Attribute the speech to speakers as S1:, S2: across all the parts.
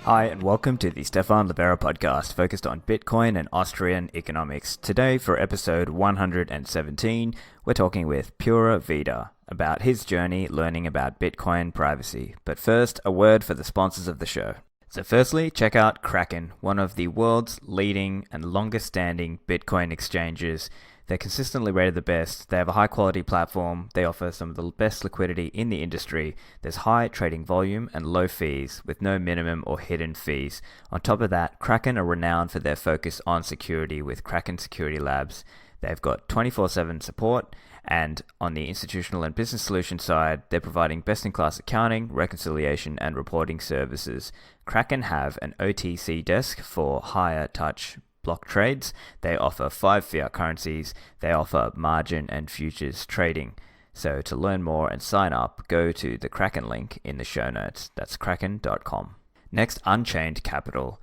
S1: Hi, and welcome to the Stephan Livera podcast focused on Bitcoin and Austrian economics. Today, for episode 117, we're talking with Pura Vida about his journey learning about Bitcoin privacy. But first, a word for the sponsors of the show. So firstly, check out Kraken, one of the world's leading and longest standing Bitcoin exchanges. They're consistently rated the best. They have a high quality platform. They offer some of the best liquidity in the industry. There's high trading volume and low fees with no minimum or hidden fees. On top of that, Kraken are renowned for their focus on security with Kraken Security Labs. They've got 24/7 support, and on the institutional and business solution side, they're providing best-in-class accounting, reconciliation, and reporting services. Kraken have an OTC desk for higher touch block trades. They offer 5 fiat currencies. They offer margin and futures trading. So to learn more and sign up, go to the Kraken link in the show notes. That's kraken.com. Next, Unchained Capital.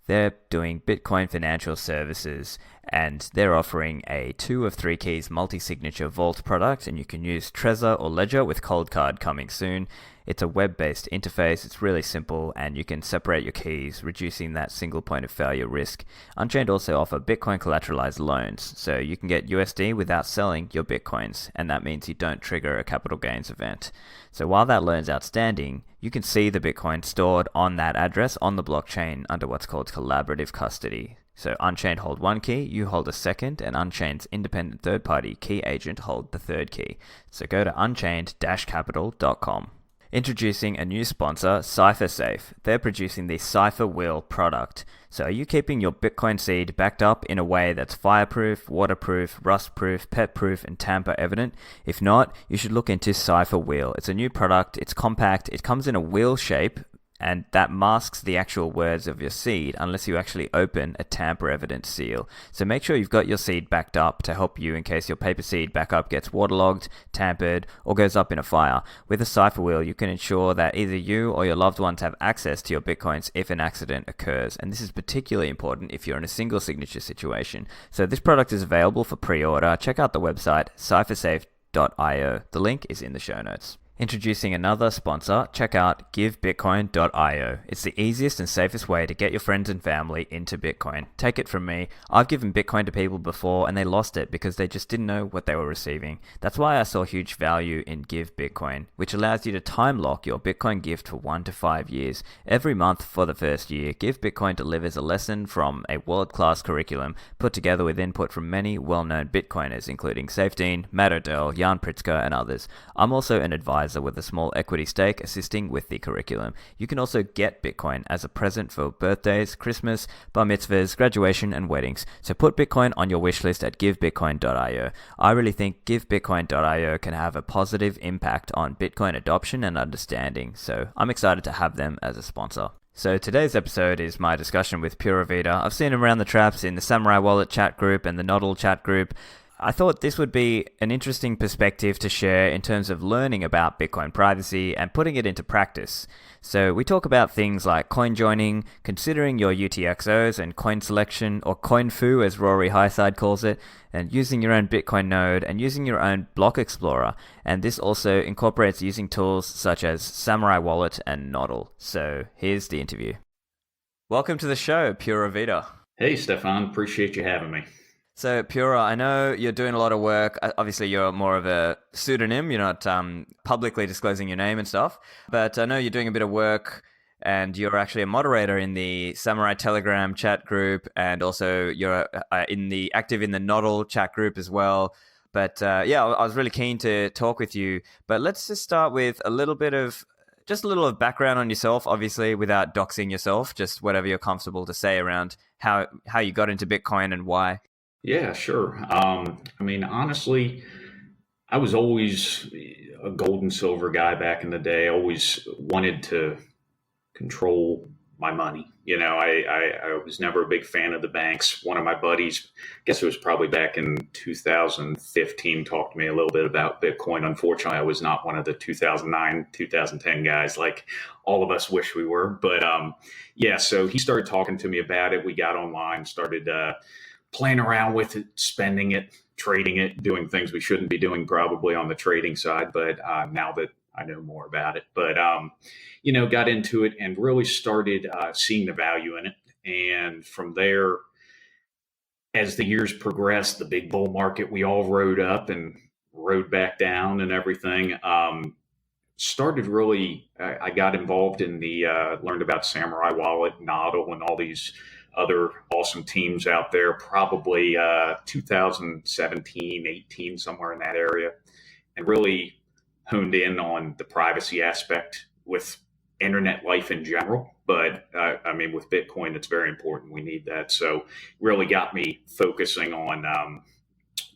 S1: They're doing Bitcoin financial services, and they're offering a 2 of 3 keys multi-signature vault product, and you can use Trezor or Ledger with Cold Card coming soon. It's a web-based interface, it's really simple, and you can separate your keys, reducing that single point of failure risk. Unchained also offer Bitcoin collateralized loans, so you can get USD without selling your Bitcoins, and that means you don't trigger a capital gains event. So while that loan's outstanding, you can see the Bitcoin stored on that address on the blockchain under what's called collaborative custody. So Unchained hold 1 key, you hold a second, and Unchained's independent third-party key agent hold the 3rd key. So go to unchained-capital.com. Introducing a new sponsor, CipherSafe. They're producing the Cipher Wheel product. So are you keeping your Bitcoin seed backed up in a way that's fireproof, waterproof, rustproof, petproof, and tamper evident? If not, you should look into Cipher Wheel. It's a new product, it's compact, it comes in a wheel shape, and that masks the actual words of your seed unless you actually open a tamper-evident seal. So make sure you've got your seed backed up to help you in case your paper seed backup gets waterlogged, tampered, or goes up in a fire. With a Cipher Wheel, you can ensure that either you or your loved ones have access to your Bitcoins if an accident occurs. And this is particularly important if you're in a single signature situation. So this product is available for pre-order. Check out the website ciphersafe.io. The link is in the show notes. Introducing another sponsor, check out givebitcoin.io. It's the easiest and safest way to get your friends and family into Bitcoin. Take it from me, I've given Bitcoin to people before and they lost it because they just didn't know what they were receiving. That's why I saw huge value in Give Bitcoin, which allows you to time lock your Bitcoin gift for 1 to 5 years. Every month for the first year, Give Bitcoin delivers a lesson from a world-class curriculum put together with input from many well-known Bitcoiners, including Safedine, Matt Odell, Jan Pritzker, and others. I'm also an advisor with a small equity stake assisting with the curriculum. You can also get Bitcoin as a present for birthdays, Christmas, bar mitzvahs, graduation, and weddings. So put Bitcoin on your wish list at givebitcoin.io. I really think givebitcoin.io can have a positive impact on Bitcoin adoption and understanding, so I'm excited to have them as a sponsor. So today's episode is my discussion with Pura Vida. I've seen him around the traps in the Samourai Wallet chat group and the Nodl chat group. I thought this would be an interesting perspective to share in terms of learning about Bitcoin privacy and putting it into practice. So we talk about things like Coinjoining, considering your UTXOs and coin selection, or CoinFu as Rory Highside calls it, and using your own Bitcoin node and using your own block explorer. And this also incorporates using tools such as Samourai Wallet and Nodl. So here's the interview. Welcome to the show, Pura Vida.
S2: Hey, Stefan. Appreciate you having me.
S1: So, Pura, I know you're doing a lot of work. Obviously, you're more of a pseudonym. You're not publicly disclosing your name and stuff. But I know you're doing a bit of work, and you're actually a moderator in the Samourai Telegram chat group, and also you're active in the Nodl chat group as well. But yeah, I was really keen to talk with you. But let's just start with a little of background on yourself, obviously, without doxing yourself. Just whatever you're comfortable to say around how you got into Bitcoin and why.
S2: Yeah, sure. Honestly, I was always a gold and silver guy back in the day. I always wanted to control my money. I was never a big fan of the banks. One of my buddies, I guess it was probably back in 2015, talked to me a little bit about Bitcoin. Unfortunately, I was not one of the 2009, 2010 guys like all of us wish we were. But so he started talking to me about it. We got online, started playing around with it, spending it, trading it, doing things we shouldn't be doing probably on the trading side. But now that I know more about it. But, got into it and really started seeing the value in it. And from there, as the years progressed, the big bull market, we all rode up and rode back down and everything. Started really, I got involved in learned about Samourai Wallet, Nodl, and all these other awesome teams out there, probably 2017, 18, somewhere in that area, and really honed in on the privacy aspect with internet life in general. But with Bitcoin, it's very important. We need that. So really got me focusing on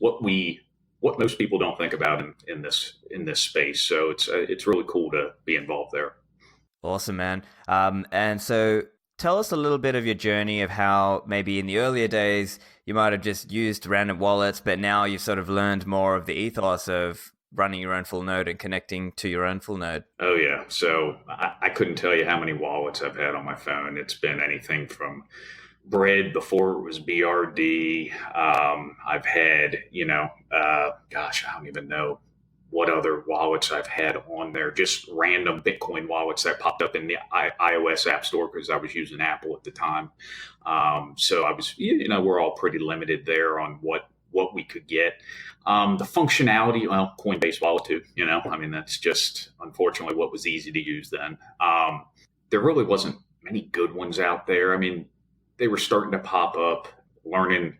S2: what most people don't think about in this space. So it's really cool to be involved there.
S1: Awesome, man. And so tell us a little bit of your journey of how maybe in the earlier days you might have just used random wallets, but now you've sort of learned more of the ethos of running your own full node and connecting to your own full node.
S2: Oh yeah. So I couldn't tell you how many wallets I've had on my phone. It's been anything from Bread before it was BRD. I've had, I don't even know what other wallets I've had on there, just random Bitcoin wallets that popped up in the iOS App Store because I was using Apple at the time. So I was, we're all pretty limited there on what we could get. The functionality, well, Coinbase wallet too, that's just unfortunately what was easy to use then. There really wasn't many good ones out there. They were starting to pop up. Learning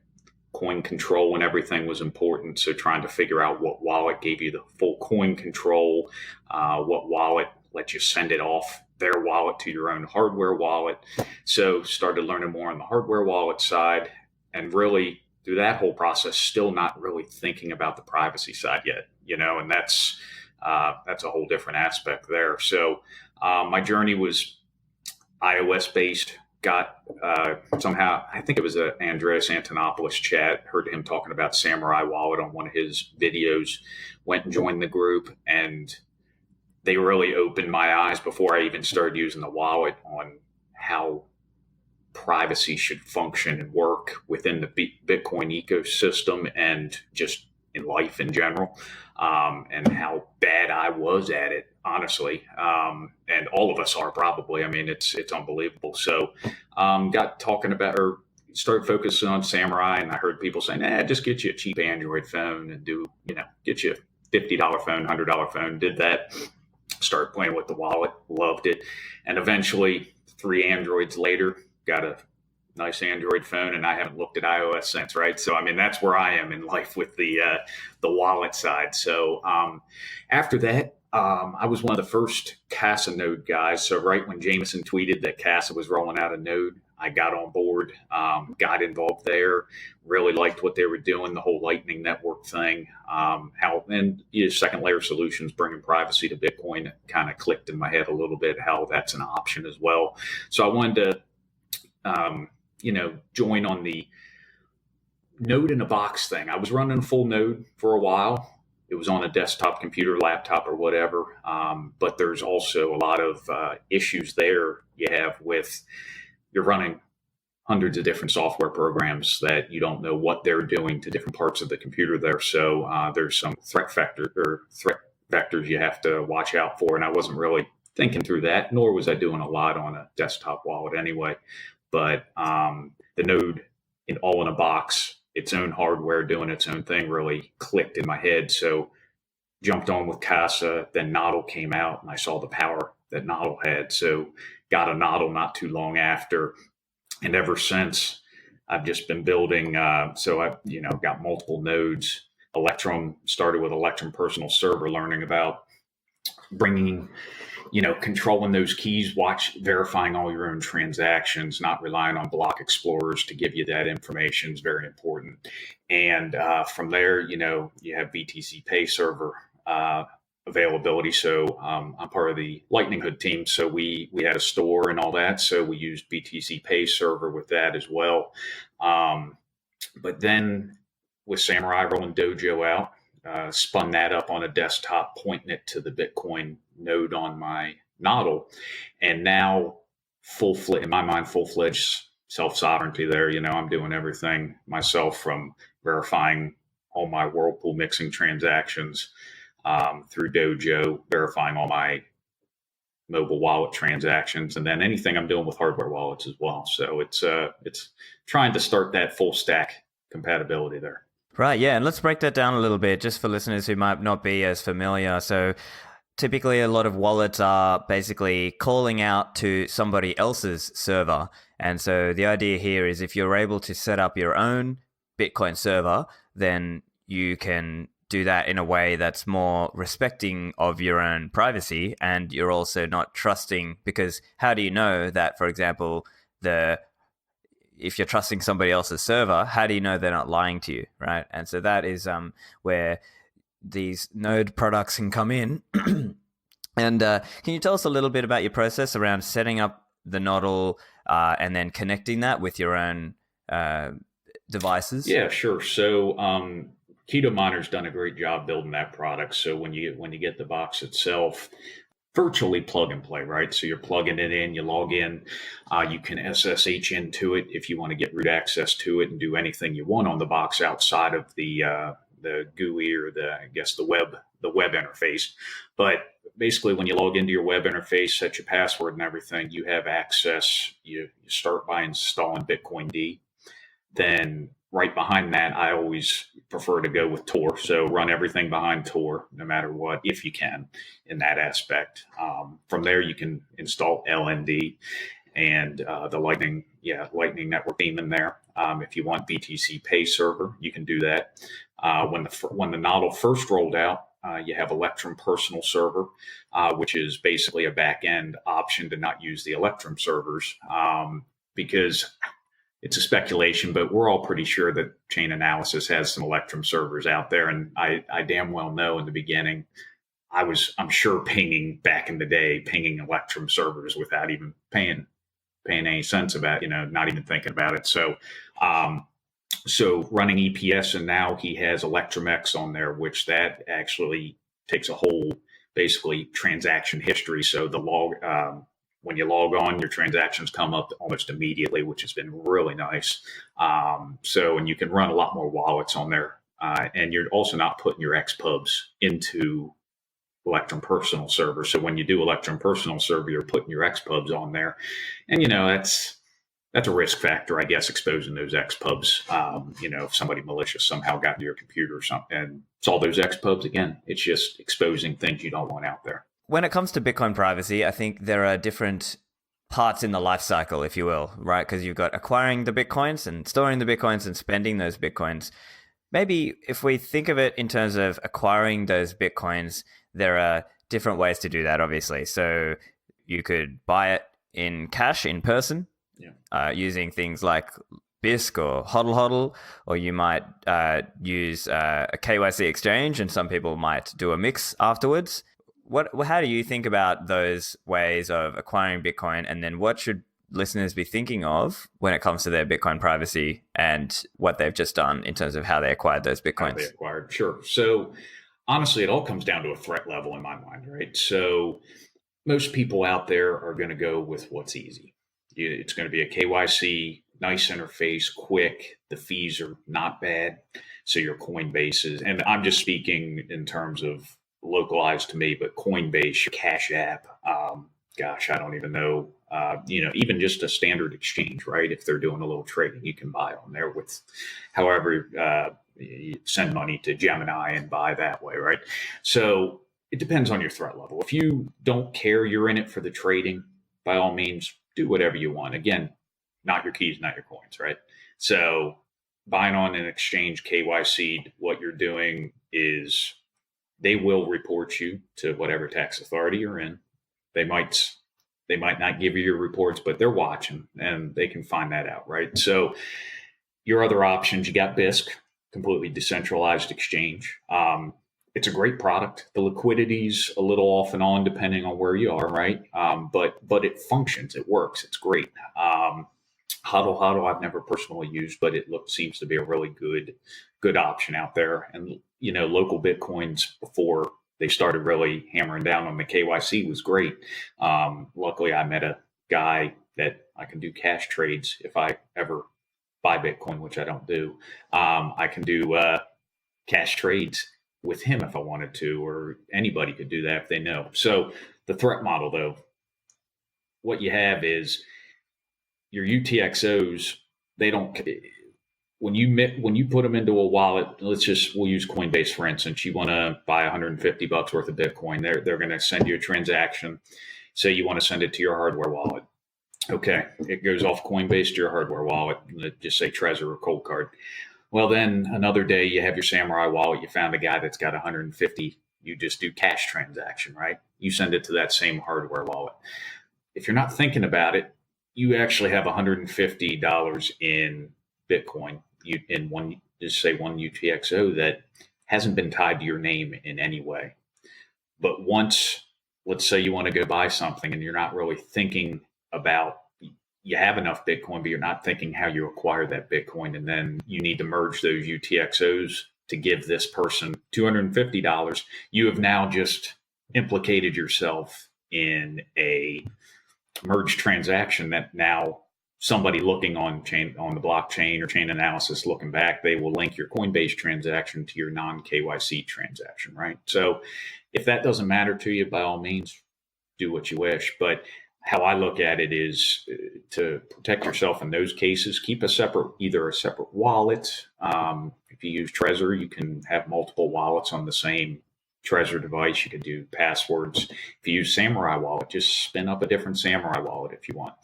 S2: coin control and everything was important. So trying to figure out what wallet gave you the full coin control, what wallet let you send it off their wallet to your own hardware wallet. So started learning more on the hardware wallet side, and really through that whole process, still not really thinking about the privacy side yet, and that's a whole different aspect there. So my journey was iOS based. Got somehow, I think it was a Andreas Antonopoulos chat, heard him talking about Samourai Wallet on one of his videos, went and joined the group, and they really opened my eyes before I even started using the wallet on how privacy should function and work within the Bitcoin ecosystem and just in life in general, and how bad I was at it, honestly. And all of us are probably. It's unbelievable. So got talking about, or started focusing on Samourai, and I heard people saying, just get you a cheap Android phone and get you a $50 phone, $100 phone. Did that, started playing with the wallet, loved it. And eventually 3 Androids later, got a nice Android phone, and I haven't looked at iOS since, right? So, that's where I am in life with the wallet side. So after that, I was one of the first Casa node guys. So right when Jameson tweeted that Casa was rolling out a node, I got on board, got involved there, really liked what they were doing, the whole Lightning Network thing, second layer solutions, bringing privacy to Bitcoin, kind of clicked in my head a little bit, how that's an option as well. So I wanted to, join on the node in a box thing. I was running a full node for a while. It was on a desktop computer, laptop, or whatever. But there's also a lot of issues there you have with, you're running hundreds of different software programs that you don't know what they're doing to different parts of the computer there. So there's some threat vectors you have to watch out for. And I wasn't really thinking through that, nor was I doing a lot on a desktop wallet anyway. But the node all in a box, its own hardware doing its own thing, really clicked in my head. So jumped on with Casa, then Nodl came out, and I saw the power that Nodl had. So got a Nodl not too long after. And ever since, I've just been building. So I've got multiple nodes. Electrum, started with Electrum Personal Server, learning about bringing, controlling those keys, verifying all your own transactions, not relying on block explorers to give you that information is very important. And from there, you have BTC Pay Server availability. So I'm part of the Lightning Hood team. So we had a store and all that. So we used BTC Pay Server with that as well. But then with Samourai rolling Dojo out, spun that up on a desktop, pointing it to the Bitcoin node on my Nodl. And now in my mind, full-fledged self-sovereignty there. I'm doing everything myself, from verifying all my Whirlpool mixing transactions, through Dojo, verifying all my mobile wallet transactions, and then anything I'm doing with hardware wallets as well. So it's trying to start that full stack compatibility there.
S1: Right, yeah, and let's break that down a little bit just for listeners who might not be as familiar. So typically a lot of wallets are basically calling out to somebody else's server. And so the idea here is if you're able to set up your own Bitcoin server, then you can do that in a way that's more respecting of your own privacy, and you're also not trusting, because how do you know that, for example, if you're trusting somebody else's server, how do you know they're not lying to you, right? And so that is where these node products can come in. And can you tell us a little bit about your process around setting up the Nodl and then connecting that with your own devices?
S2: Yeah, sure. So Keto Miner's done a great job building that product. So when you get the box itself, virtually plug and play, right? So you're plugging it in, you log in, you can SSH into it if you want to get root access to it and do anything you want on the box outside of the GUI or the web interface. But basically, when you log into your web interface, set your password and everything, you have access. You start by installing Bitcoin D. Then right behind that, I always prefer to go with Tor. So run everything behind Tor, no matter what, if you can, in that aspect. From there, you can install LND and the Lightning Network daemon there. If you want BTC Pay Server, you can do that. When the Nodl first rolled out, you have Electrum Personal Server, which is basically a back-end option to not use the Electrum servers, because it's a speculation, but we're all pretty sure that Chain Analysis has some Electrum servers out there. And I damn well know in the beginning, I'm sure pinging back in the day, pinging Electrum servers without even paying any sense about, not even thinking about it. So, so running EPS, and now he has Electrum X on there, which that actually takes a whole basically transaction history. So the log, when you log on, your transactions come up almost immediately, which has been really nice. And you can run a lot more wallets on there. And you're also not putting your XPubs into Electrum Personal Server. So when you do Electrum Personal Server, you're putting your XPubs on there. And, that's a risk factor, I guess, exposing those XPubs. If somebody malicious somehow got into your computer or something, and it's all those XPubs again. It's just exposing things you don't want out there.
S1: When it comes to Bitcoin privacy, I think there are different parts in the life cycle, if you will, right? Because you've got acquiring the Bitcoins and storing the Bitcoins and spending those Bitcoins. Maybe if we think of it in terms of acquiring those Bitcoins, there are different ways to do that, obviously. So you could buy it in cash, in person, using things like BISC or HODL, or you might use a KYC exchange, and some people might do a mix afterwards. How do you think about those ways of acquiring Bitcoin, and then what should listeners be thinking of when it comes to their Bitcoin privacy and what they've just done in terms of how they acquired those Bitcoins?
S2: Sure. So honestly, it all comes down to a threat level in my mind, right? So most people out there are going to go with what's easy. It's going to be a KYC, nice interface, quick. The fees are not bad. So your Coinbase is, and I'm just speaking in terms of localized to me, but Coinbase, your Cash App, I don't even know, even just a standard exchange, right? If they're doing a little trading, you can buy on there with however you send money to Gemini and buy that way, right? So it depends on your threat level. If you don't care, you're in it for the trading, by all means, do whatever you want. Again, not your keys, not your coins, right? So buying on an exchange KYC, what you're doing is they will report you to whatever tax authority you're in. They might not give you your reports, but they're watching and they can find that out, right? So your other options, you got BISC, completely decentralized exchange. It's a great product. The liquidity's a little off and on depending on where you are, right? But it functions, it works, it's great. HODL I've never personally used, but it seems to be a really good option out there. And local Bitcoins before they started really hammering down on the KYC was great. Luckily, I met a guy that I can do cash trades if I ever buy Bitcoin, which I don't do. I can do cash trades with him if I wanted to, or anybody could do that if they know. So the threat model, though, what you have is your UTXOs. They don't when you put them into a wallet. We'll use Coinbase for instance. You want to buy $150 worth of Bitcoin. They're going to send you a transaction. Say you want to send it to your hardware wallet. Okay, it goes off Coinbase to your hardware wallet. Just say Trezor or Cold Card. Well, then another day you have your Samourai wallet. You found a guy that's got 150. You just do cash transaction, right? You send it to that same hardware wallet. If you're not thinking about it, you actually have $150 in Bitcoin in one UTXO that hasn't been tied to your name in any way. But once, let's say you want to go buy something and you're not really thinking about, you have enough Bitcoin, but you're not thinking how you acquire that Bitcoin. And then you need to merge those UTXOs to give this person $250. You have now just implicated yourself in a merged transaction that now somebody looking on the blockchain or chain analysis looking back, they will link your Coinbase transaction to your non-KYC transaction, right? So if that doesn't matter to you, by all means, do what you wish. But how I look at it is to protect yourself in those cases, keep either a separate wallet. If you use Trezor, you can have multiple wallets on the same Trezor device. You can do passwords. If you use Samourai Wallet, just spin up a different Samourai Wallet if you want.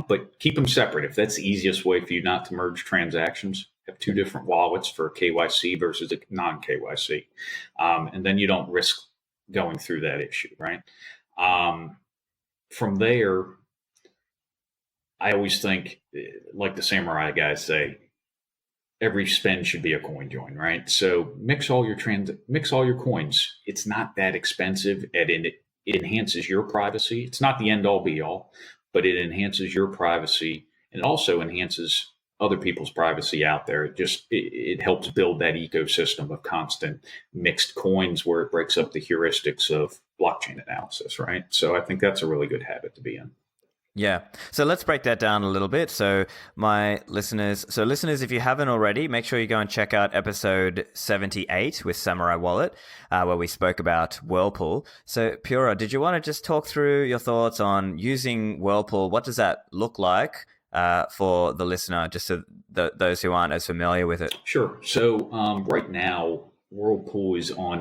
S2: But keep them separate. If that's the easiest way for you not to merge transactions, have two different wallets for KYC versus a non-KYC. And then you don't risk going through that issue, right? From there, I always think, like the Samourai guys say, every spend should be a coin join, right? So mix all your coins. It's not that expensive, and it enhances your privacy. It's not the end all be all, but it enhances your privacy and also enhances other people's privacy out there. It helps build that ecosystem of constant mixed coins where it breaks up the heuristics of blockchain analysis, right? So I think that's a really good habit to be in.
S1: Yeah. So let's break that down a little bit. So listeners, if you haven't already, make sure you go and check out episode 78 with Samourai Wallet, where we spoke about Whirlpool. So Pura, did you want to just talk through your thoughts on using Whirlpool? What does that look like for the listener, just so those who aren't as familiar with it?
S2: Sure. So right now, Whirlpool is on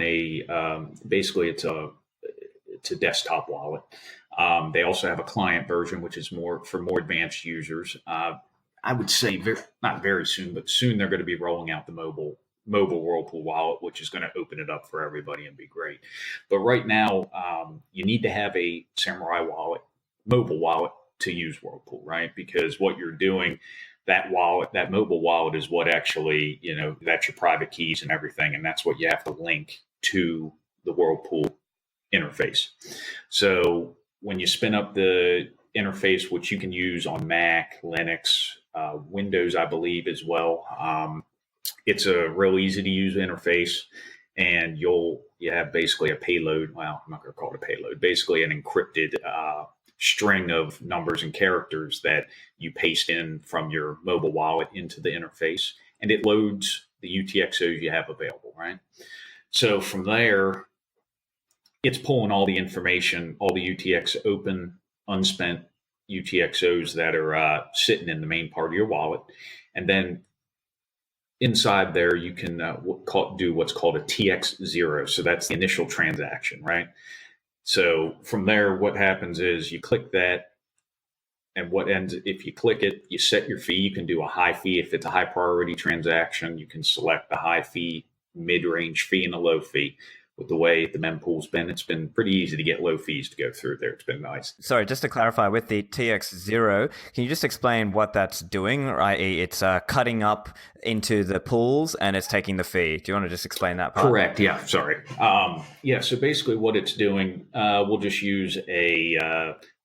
S2: basically it's a desktop wallet. They also have a client version, which is for more advanced users. I would say not very soon, but soon they're going to be rolling out the mobile Whirlpool wallet, which is going to open it up for everybody and be great. But right now, you need to have a Samourai wallet, mobile wallet, to use Whirlpool, right? Because what you're doing, that mobile wallet is what actually, that's your private keys and everything. And that's what you have to link to the Whirlpool interface. So when you spin up the interface, which you can use on Mac, Linux, Windows, I believe as well, it's a real easy to use interface, and you have basically a payload. Well, I'm not going to call it a payload. Basically, an encrypted string of numbers and characters that you paste in from your mobile wallet into the interface, and it loads the UTXOs you have available, right? So from there, it's pulling all the information, all the open, unspent UTXOs that are sitting in the main part of your wallet. And then inside there, you can do what's called a TX0. So that's the initial transaction, right? So from there, what happens is you click that. And if you click it, you set your fee. You can do a high fee. If it's a high priority transaction, you can select the high fee, mid-range fee, and a low fee. With the way the mempool's been, it's been pretty easy to get low fees to go through there. It's been nice.
S1: Sorry, just to clarify, with the TX0, can you just explain what that's doing? I.e., it's cutting up into the pools and it's taking the fee. Do you want to just explain that part?
S2: Correct. Yeah. Sorry. So basically what it's doing, we'll just use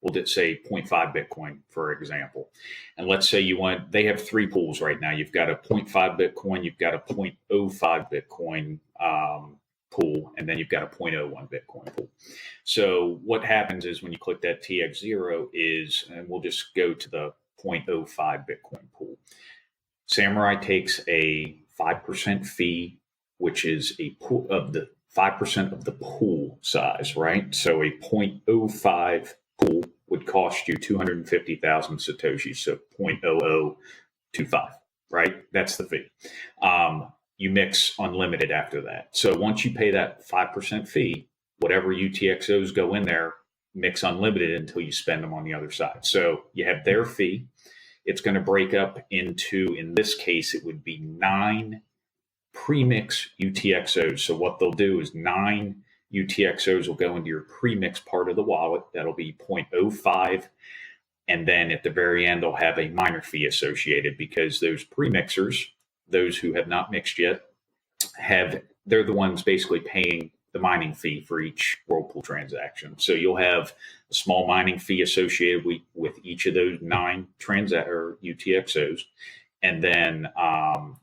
S2: we'll just say 0.5 Bitcoin, for example. And let's say they have three pools right now. You've got a 0.5 Bitcoin, you've got a 0.05 Bitcoin pool, and then you've got a 0.01 Bitcoin pool. So what happens is when you click that TX0 and we'll just go to the 0.05 Bitcoin pool. Samourai takes a 5% fee which is a pool of the 5% of the pool size, right? So a 0.05 pool would cost you 250,000 Satoshis, so 0.0025, right? That's the fee. You mix unlimited after that. So once you pay that 5% fee, whatever UTXOs go in there, mix unlimited until you spend them on the other side. So you have their fee. It's going to break up into, in this case, it would be 9 premix UTXOs. So what they'll do is 9 UTXOs will go into your premix part of the wallet. That'll be 0.05. And then at the very end, they'll have a minor fee associated, because those premixers, those who have not mixed yet, they're the ones basically paying the mining fee for each Whirlpool transaction. So you'll have a small mining fee associated with each of those 9 UTXOs. And then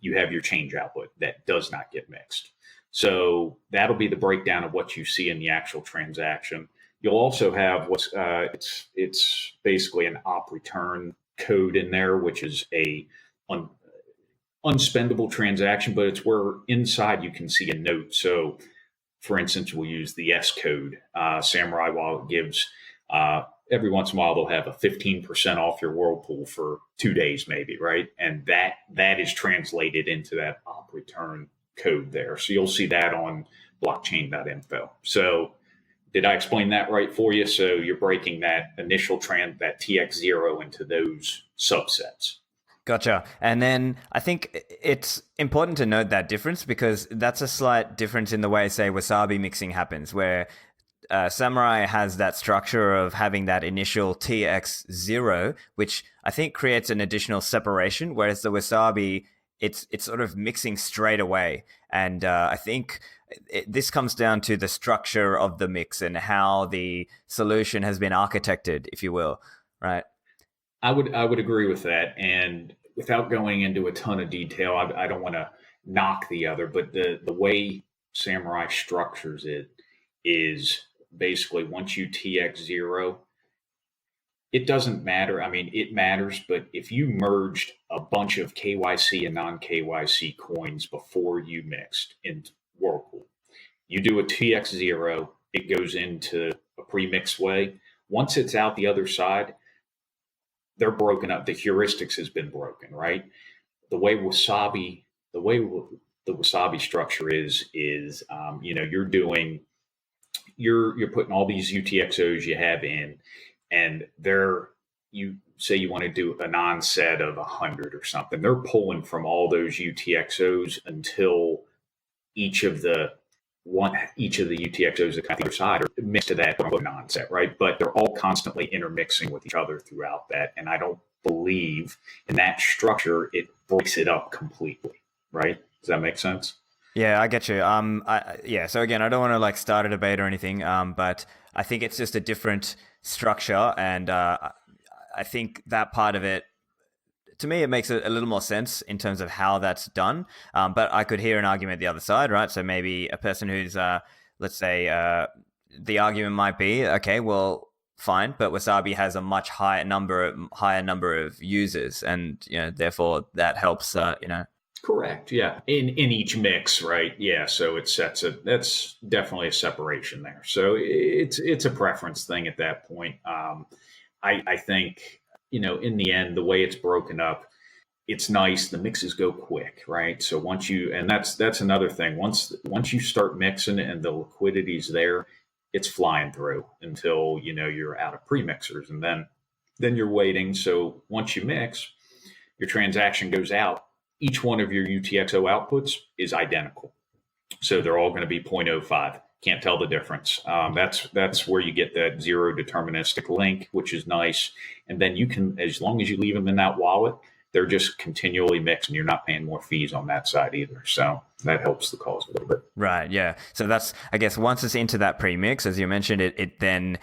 S2: you have your change output that does not get mixed. So that'll be the breakdown of what you see in the actual transaction. You'll also have what's it's basically an op return code in there, which is a unspendable transaction, but it's where inside you can see a note. So, for instance, we'll use the S code. Samourai Wallet gives every once in a while they'll have a 15% off your Whirlpool for 2 days, maybe, right? And that is translated into that op return code there. So you'll see that on blockchain.info. So did I explain that right for you? So you're breaking that initial that TX0 into those subsets.
S1: Gotcha. And then I think it's important to note that difference, because that's a slight difference in the way, say, Wasabi mixing happens, where Samourai has that structure of having that initial TX0, which I think creates an additional separation, whereas the Wasabi, it's sort of mixing straight away. And I think this comes down to the structure of the mix and how the solution has been architected, if you will, right?
S2: I would agree with that. And without going into a ton of detail, I don't want to knock the other, but the way Samourai structures it is basically once you TX0, it doesn't matter. I mean, it matters, but if you merged a bunch of KYC and non-KYC coins before you mixed in Whirlpool, you do a TX0, it goes into a pre-mixed way. Once it's out the other side, they're broken up. The heuristics has been broken, right? The way the Wasabi structure is you're putting all these UTXOs you have in, and you say you want to do a non-set of 100 or something. They're pulling from all those UTXOs until each of the UTXOs that come on the other side are mixed to that non-set, right? But they're all constantly intermixing with each other throughout that. And I don't believe in that structure, it breaks it up completely, right? Does that make sense?
S1: Yeah, I get you. So again, I don't want to start a debate or anything, but I think it's just a different structure, and I think that part of it, to me, it makes a little more sense in terms of how that's done. But I could hear an argument the other side, right? So maybe a person who's, let's say, the argument might be, okay, well, fine, but Wasabi has a much higher number of users, and therefore that helps.
S2: Correct. Yeah. In each mix, right? Yeah. So that's definitely a separation there. So it's a preference thing at that point. I think, in the end, the way it's broken up, it's nice. The mixes go quick, right? So that's another thing. Once you start mixing and the liquidity's there, it's flying through until, you're out of premixers, and then you're waiting. So once you mix, your transaction goes out. Each one of your UTXO outputs is identical. So they're all going to be 0.05. Can't tell the difference. That's where you get that zero deterministic link, which is nice. And then you can, as long as you leave them in that wallet, they're just continually mixed, and you're not paying more fees on that side either. So that helps the cause a little bit.
S1: Right. Yeah. So that's, I guess, once it's into that premix, as you mentioned, it then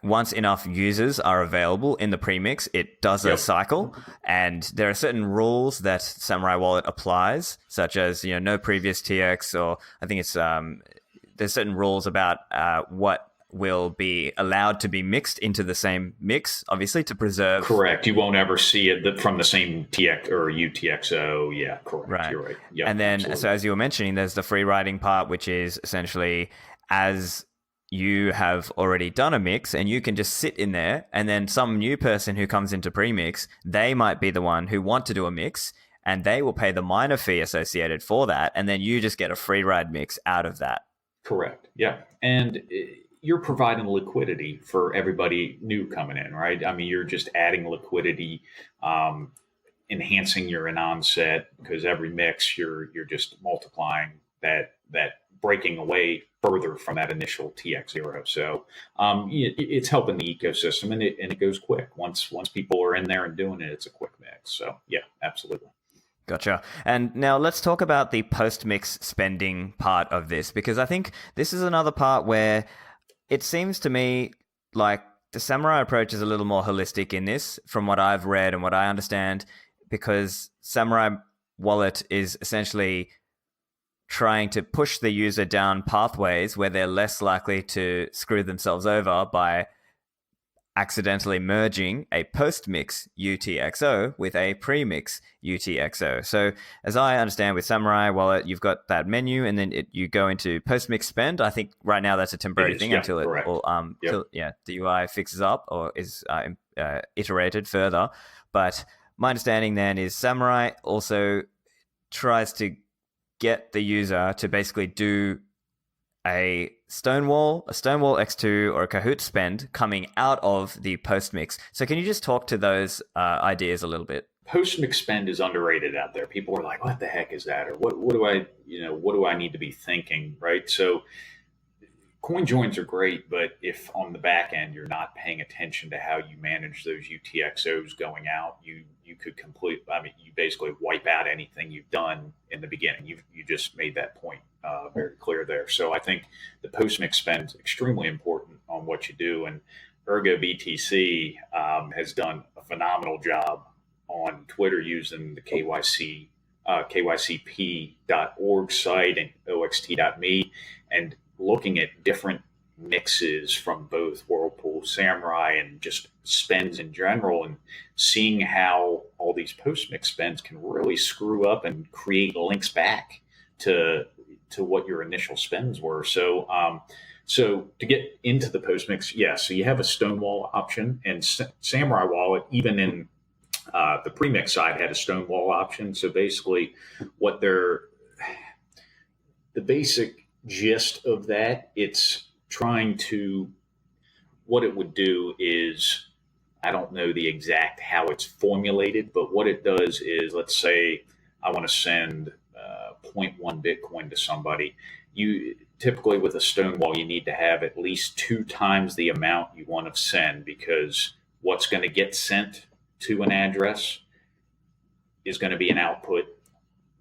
S1: once enough users are available in the premix, it does a cycle, and there are certain rules that Samourai Wallet applies, such as no previous TX, or I think it's there's certain rules about what will be allowed to be mixed into the same mix, obviously, to preserve.
S2: Correct. You won't ever see it from the same TX or UTXO. Yeah, correct.
S1: Right.
S2: You're right. Yep,
S1: And then,
S2: absolutely.
S1: so as you were mentioning, there's the free writing part, which is essentially as you have already done a mix and you can just sit in there, and then some new person who comes into premix, they might be the one who want to do a mix, and they will pay the minor fee associated for that, and then you just get a free ride mix out of that.
S2: Correct. Yeah. And you're providing liquidity for everybody new coming in, right? I mean, you're just adding liquidity, enhancing your anon set, because every mix you're just multiplying that breaking away further from that initial TX0. So it's helping the ecosystem, and it goes quick. Once people are in there and doing it, it's a quick mix. So yeah, absolutely.
S1: Gotcha. And now let's talk about the post-mix spending part of this, because I think this is another part where it seems to me like the Samourai approach is a little more holistic in this, from what I've read and what I understand, because Samourai Wallet is essentially trying to push the user down pathways where they're less likely to screw themselves over by accidentally merging a post-mix UTXO with a pre-mix UTXO. So as I understand with Samourai Wallet, you've got that menu, and then you go into post-mix spend. I think right now that's a temporary thing until it all till, the UI fixes up or is iterated further. But my understanding then is Samourai also tries to get the user to basically do a Stonewall X2 or a Kahoot spend coming out of the post mix. So can you just talk to those ideas a little bit?
S2: Post mix spend is underrated out there. People are like, "What the heck is that?" Or what do I need to be thinking, right? So coin joins are great, but if on the back end you're not paying attention to how you manage those UTXOs going out, you could you basically wipe out anything you've done in the beginning. You just made that point very clear there. So I think the post mix spend is extremely important on what you do, and Ergo BTC has done a phenomenal job on Twitter using the KYCP.org site and oxt.me, and looking at different mixes from both Whirlpool, Samourai, and just spends in general, and seeing how all these post-mix spends can really screw up and create links back to what your initial spends were. So so to get into the post-mix, so you have a Stonewall option, and Samourai Wallet, even in the pre-mix side, had a Stonewall option. So basically the basic gist of that, it's trying to, what it would do is, I don't know the exact how it's formulated, but what it does is, let's say I want to send 0.1 Bitcoin to somebody. You typically, with a Stonewall, you need to have at least 2 times the amount you want to send, because what's going to get sent to an address is going to be an output.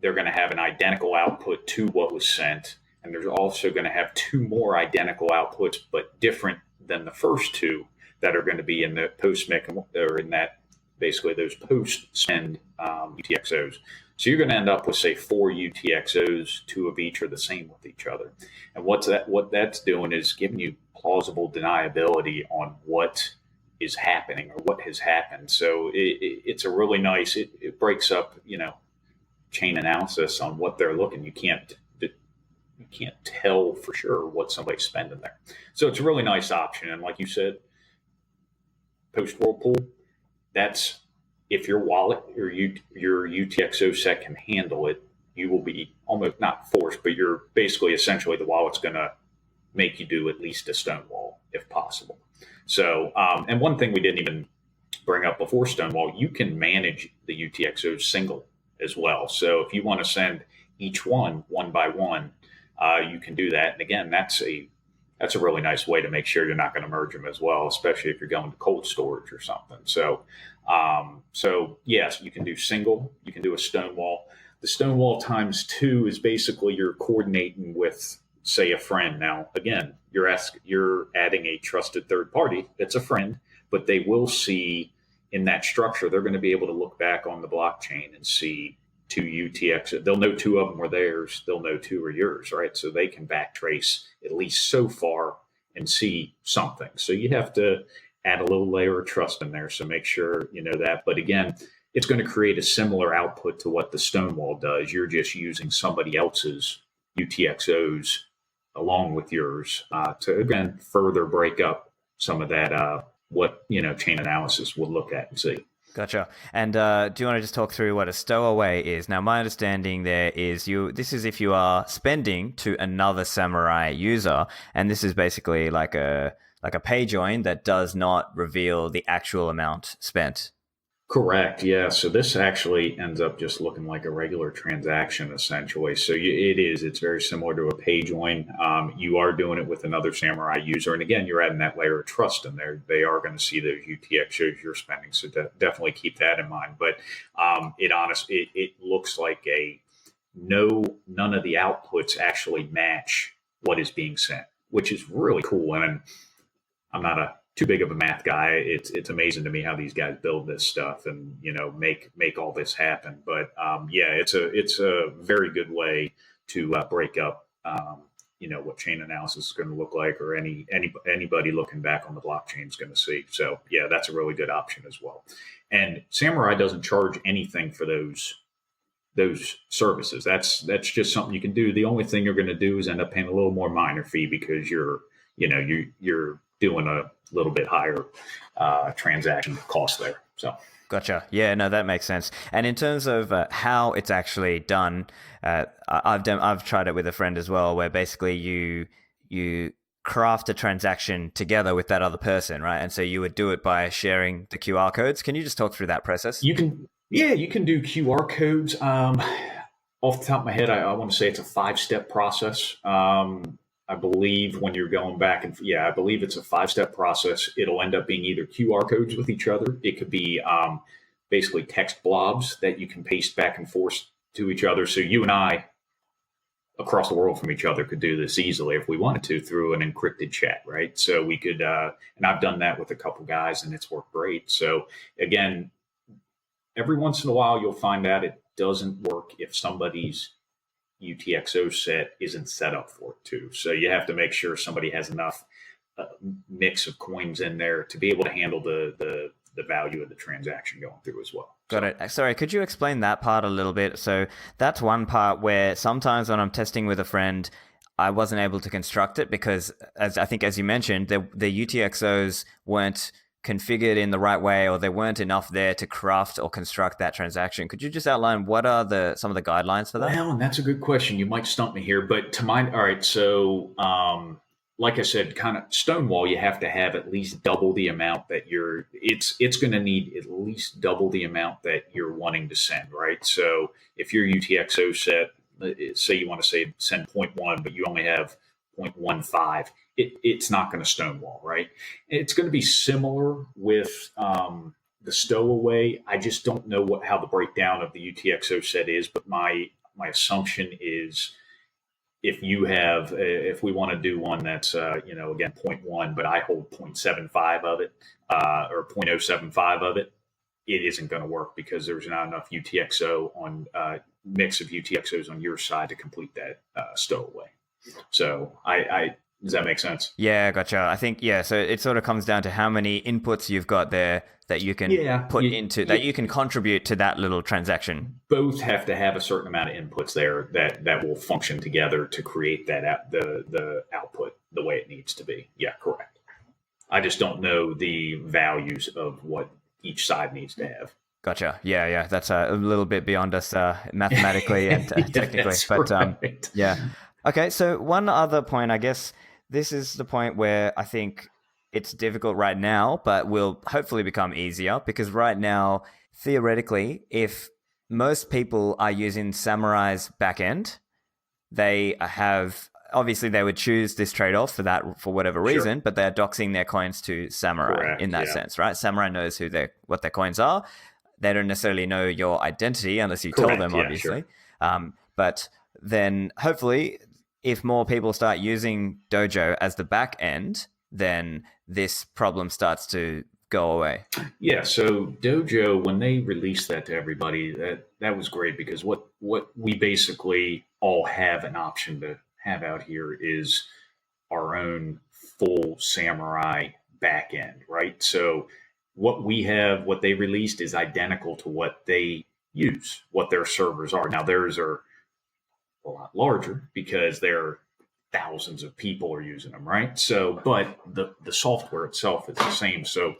S2: They're going to have an identical output to what was sent. And there's also going to have 2 more identical outputs, but different than the first 2 that are going to be in the post-mix, or in that, basically those post-send UTXOs. So you're going to end up with, say, 4 UTXOs, 2 of each are the same with each other. And what that's doing is giving you plausible deniability on what is happening or what has happened. So it's a really nice, it breaks up, chain analysis on what they're looking. You can't tell for sure what somebody's spending there. So it's a really nice option. And like you said, post Whirlpool, that's, if your wallet or your UTXO set can handle it, you will be almost not forced, but you're basically, essentially, the wallet's going to make you do at least a Stonewall if possible. So, and one thing we didn't even bring up before Stonewall, you can manage the UTXOs single as well. So if you want to send each one by one, you can do that. And again, that's a really nice way to make sure you're not going to merge them as well, especially if you're going to cold storage or something. So, yes, you can do single, you can do a Stonewall. The Stonewall times 2 is basically you're coordinating with, say, a friend. Now, again, you're adding a trusted third party that's a friend, but they will see in that structure, they're going to be able to look back on the blockchain and see 2 UTX. They'll know 2 of them were theirs. They'll know 2 are yours, right? So they can backtrace at least so far and see something. So you have to add a little layer of trust in there. So make sure you know that. But again, it's going to create a similar output to what the Stonewall does. You're just using somebody else's UTXOs along with yours to, again, further break up some of that, what, chain analysis would look at and see.
S1: Gotcha. And do you want to just talk through what a stowaway is? Now, my understanding there is this is if you are spending to another Samourai user, and this is basically like a pay join that does not reveal the actual amount spent.
S2: Correct. Yeah. So this actually ends up just looking like a regular transaction, essentially. So it's very similar to a pay join. You are doing it with another Samourai user. And again, you're adding that layer of trust in there. They are going to see those UTXOs you're spending. So definitely keep that in mind. But it looks like none of the outputs actually match what is being sent, which is really cool. And I'm not too big of a math guy. It's amazing to me how these guys build this stuff and make all this happen. But it's a very good way to break up what chain analysis is going to look like, or anybody looking back on the blockchain is going to see. So yeah, that's a really good option as well. And Samourai doesn't charge anything for those services. That's just something you can do. The only thing you're going to do is end up paying a little more miner fee because you're doing a little bit higher transaction cost there. So
S1: gotcha. Yeah, no, that makes sense. And in terms of how it's actually done, I've tried it with a friend as well, where basically you craft a transaction together with that other person, right? And so you would do it by sharing the QR codes. Can you just talk through that process?
S2: You can do QR codes. Off the top of my head, I want to say it's a 5-step process. I believe when you're going back I believe it's a 5-step process. It'll end up being either QR codes with each other. It could be basically text blobs that you can paste back and forth to each other. So you and I across the world from each other could do this easily if we wanted to through an encrypted chat, right? So we could, and I've done that with a couple guys and it's worked great. So again, every once in a while you'll find out it doesn't work if somebody's UTXO set isn't set up for it too. So you have to make sure somebody has enough mix of coins in there to be able to handle the value of the transaction going through as well.
S1: Got it. Sorry, could you explain that part a little bit? So that's one part where sometimes when I'm testing with a friend, I wasn't able to construct it because, as you mentioned, the UTXOs weren't configured in the right way, or there weren't enough there to craft or construct that transaction. Could you just outline what are some of the guidelines for that?
S2: Well, that's a good question. You might stump me here, but all right. So, like I said, kind of Stonewall, you have to have at least double the amount that it's going to need at least double the amount that you're wanting to send, right? So if your UTXO set, say you want to send 0.1, but you only have 0.15, it's not going to Stonewall, right? It's going to be similar with the stowaway. I just don't know how the breakdown of the UTXO set is, but my assumption is if we want to do one that's again 0.1, but I hold 0.75 of it or 0.075 of it, it isn't going to work because there's not enough UTXO on mix of UTXOs on your side to complete that stowaway. So does that make sense?
S1: Yeah, gotcha. I think, so it sort of comes down to how many inputs you've got there that you can that you can contribute to that little transaction.
S2: Both have to have a certain amount of inputs there that will function together to create that the output the way it needs to be. Yeah, correct. I just don't know the values of what each side needs to have.
S1: Gotcha. Yeah. That's a little bit beyond us mathematically and technically, but
S2: right.
S1: Yeah. Okay, so one other point, I guess this is the point where I think it's difficult right now, but will hopefully become easier because right now, theoretically, if most people are using Samourai's backend, they would choose this trade-off for whatever reason, but they're doxing their coins to Samourai in that sense, right? Samourai knows what their coins are. They don't necessarily know your identity unless you tell them, obviously. But then hopefully, if more people start using Dojo as the back end, then this problem starts to go away.
S2: Yeah, so Dojo, when they released that to everybody, that was great because what we basically all have an option to have out here is our own full Samourai backend, right? So what we have, what they released is identical to what they use, what their servers are. Now theirs are a lot larger because they're thousands of people are using them, right? So, but the software itself is the same. So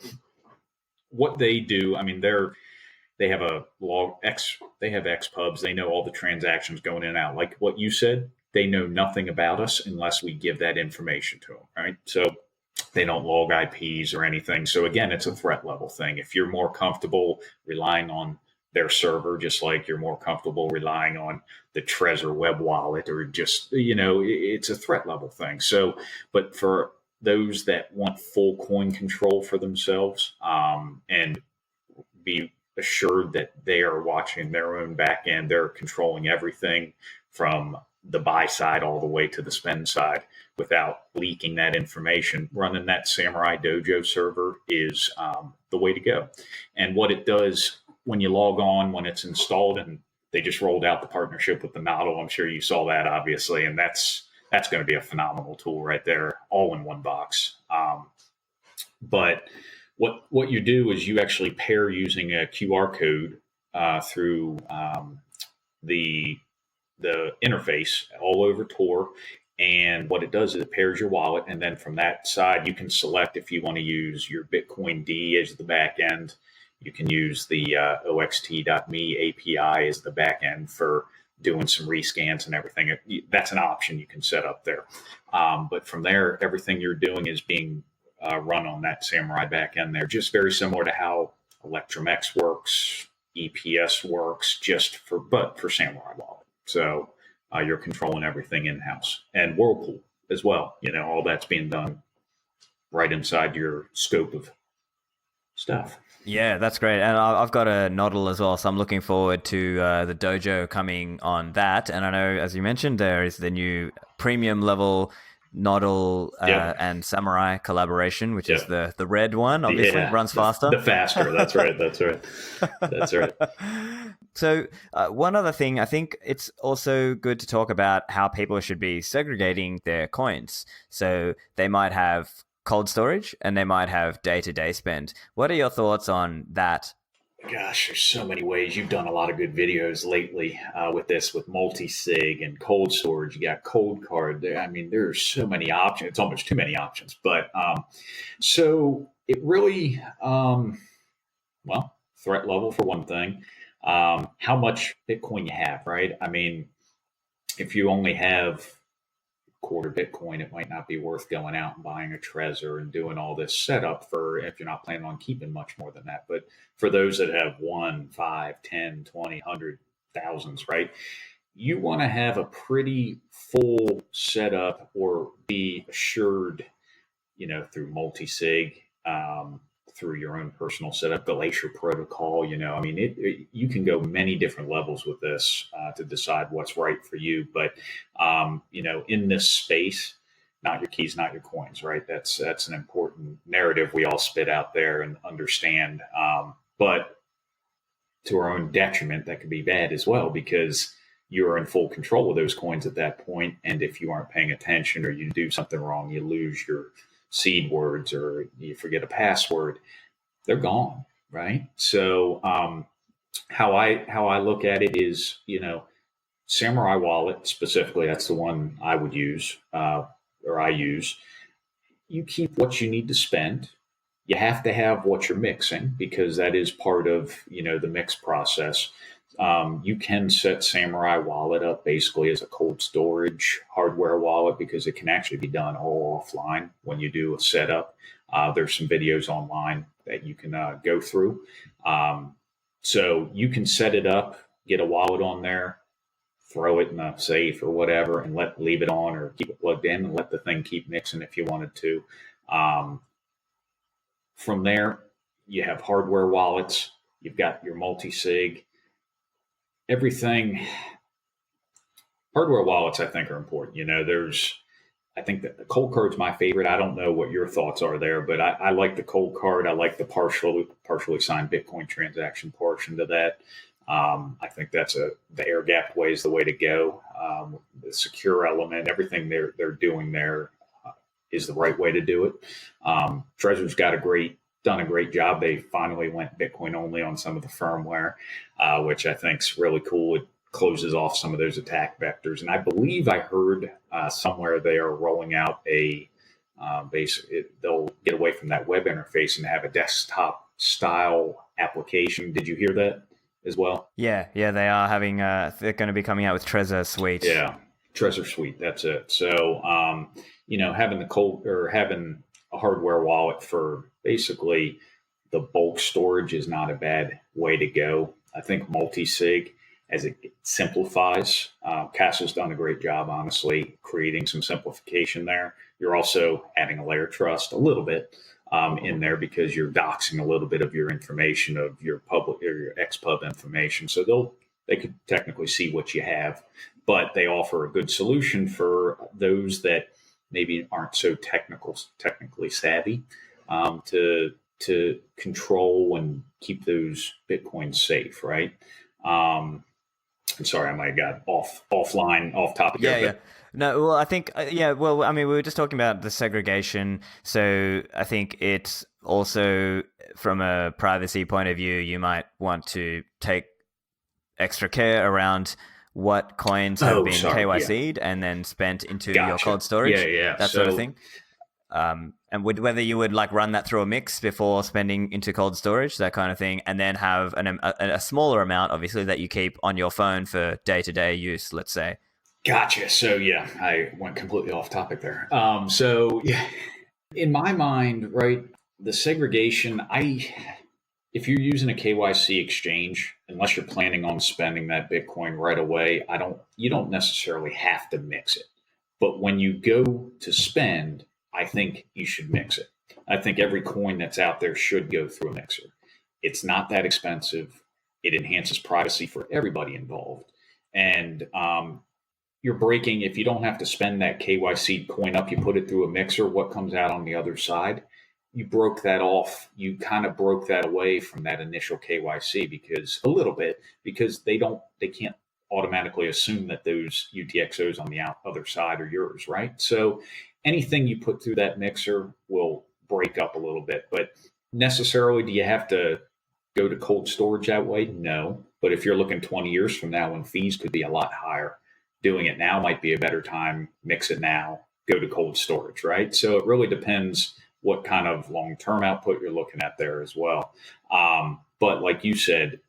S2: what they do, I mean, they have a log X, they have X pubs. They know all the transactions going in and out. Like what you said, they know nothing about us unless we give that information to them, right? So they don't log IPs or anything. So again, it's a threat level thing. If you're more comfortable relying on their server, just like you're more comfortable relying on the Trezor web wallet, or just, it's a threat level thing. So, but for those that want full coin control for themselves, and be assured that they are watching their own back end, they're controlling everything from the buy side all the way to the spend side without leaking that information, running that Samourai Dojo server is the way to go. And what it does when you log on, when it's installed, and they just rolled out the partnership with the Nodl, I'm sure you saw that, obviously, and that's going to be a phenomenal tool right there, all in one box. But what you do is you actually pair using a QR code through the interface all over Tor. And what it does is it pairs your wallet. And then from that side, you can select if you want to use your Bitcoin D as the back end. You can use the oxt.me API as the back end for doing some rescans and everything. That's an option you can set up there. But from there, everything you're doing is being run on that Samourai back end there, just very similar to how ElectrumX works, EPS works, but for Samourai Wallet. So you're controlling everything in-house, and Whirlpool as well. All that's being done right inside your scope of stuff.
S1: Yeah, that's great. And I've got a Nodl as well, so I'm looking forward to the dojo coming on that. And I know, as you mentioned, there is the new premium level Nodl and Samourai collaboration, which is the red one, obviously, runs faster.
S2: The faster, that's right. That's right.
S1: So one other thing, I think it's also good to talk about how people should be segregating their coins. So they might have cold storage and they might have day-to-day spend. What are your thoughts on that?
S2: Gosh, there's so many ways. You've done a lot of good videos lately with multi-sig and cold storage. You got cold card. I mean, there's so many options. It's almost too many options. But so it really, threat level for one thing. How much Bitcoin you have, right? I mean, if you only have quarter Bitcoin, it might not be worth going out and buying a Trezor and doing all this setup for, if you're not planning on keeping much more than that. But for those that have 1, 5, 10, 20, 100 thousands, right? You want to have a pretty full setup, or be assured, through multi-sig, through your own personal setup, Glacier protocol. I mean, you can go many different levels with this to decide what's right for you. But, in this space, not your keys, not your coins, right? That's an important narrative we all spit out there and understand. But to our own detriment, that could be bad as well, because you're in full control of those coins at that point. And if you aren't paying attention, or you do something wrong, you lose your seed words, or you forget a password, they're gone, right? So how I look at it is, Samourai Wallet specifically, that's the one I would use, or I use. You keep what you need to spend. You have to have what you're mixing, because that is part of, the mix process. You can set Samourai Wallet up basically as a cold storage hardware wallet, because it can actually be done all offline when you do a setup. There's some videos online that you can go through. So you can set it up, get a wallet on there, throw it in a safe or whatever, and leave it on, or keep it plugged in and let the thing keep mixing if you wanted to. From there, you have hardware wallets. You've got your multi-sig. Everything. Hardware wallets, I think, are important. I think that the cold card's my favorite. I don't know what your thoughts are there, but I like the cold card. I like the partially signed Bitcoin transaction portion to that. I think that's the air gap way is the way to go. The secure element, everything they're doing there is the right way to do it. Trezor's done a great job. They finally went Bitcoin only on some of the firmware, which I think is really cool. It closes off some of those attack vectors. And I believe I heard somewhere they are rolling out they'll get away from that web interface and have a desktop style application. Did you hear that as well?
S1: Yeah, they are having. They're going to be coming out with Trezor Suite.
S2: Yeah, Trezor Suite. That's it. So, having a hardware wallet for basically the bulk storage is not a bad way to go. I think multi-sig, as it simplifies, Castle's done a great job, honestly, creating some simplification there. You're also adding a layer of trust a little bit in there because you're doxing a little bit of your information, of your public or your XPub information. So they could technically see what you have, but they offer a good solution for those that maybe aren't so technically savvy to control and keep those Bitcoins safe, right? I'm sorry, I might have got off topic.
S1: Yeah. No, well, I think, well, I mean, we were just talking about the segregation. So I think it's also from a privacy point of view, you might want to take extra care around what coins have been KYC'd and then spent into your cold storage, that sort of thing. And whether you would like run that through a mix before spending into cold storage, that kind of thing, and then have a smaller amount, obviously, that you keep on your phone for day-to-day use, let's say.
S2: Gotcha. So yeah, I went completely off topic there. In my mind, right, the segregation, if you're using a KYC exchange, unless you're planning on spending that Bitcoin right away, you don't necessarily have to mix it. But when you go to spend, I think you should mix it. I think every coin that's out there should go through a mixer. It's not that expensive. It enhances privacy for everybody involved. And if you don't have to spend that KYC coin up, you put it through a mixer, what comes out on the other side? You broke that off. You kind of broke that away from that initial KYC because they can't automatically assume that those UTXOs on the other side are yours, right? So anything you put through that mixer will break up a little bit. But necessarily, do you have to go to cold storage that way? No. But if you're looking 20 years from now when fees could be a lot higher, doing it now might be a better time. Mix it now, go to cold storage, right? So it really depends what kind of long-term output you're looking at there as well. But like you said,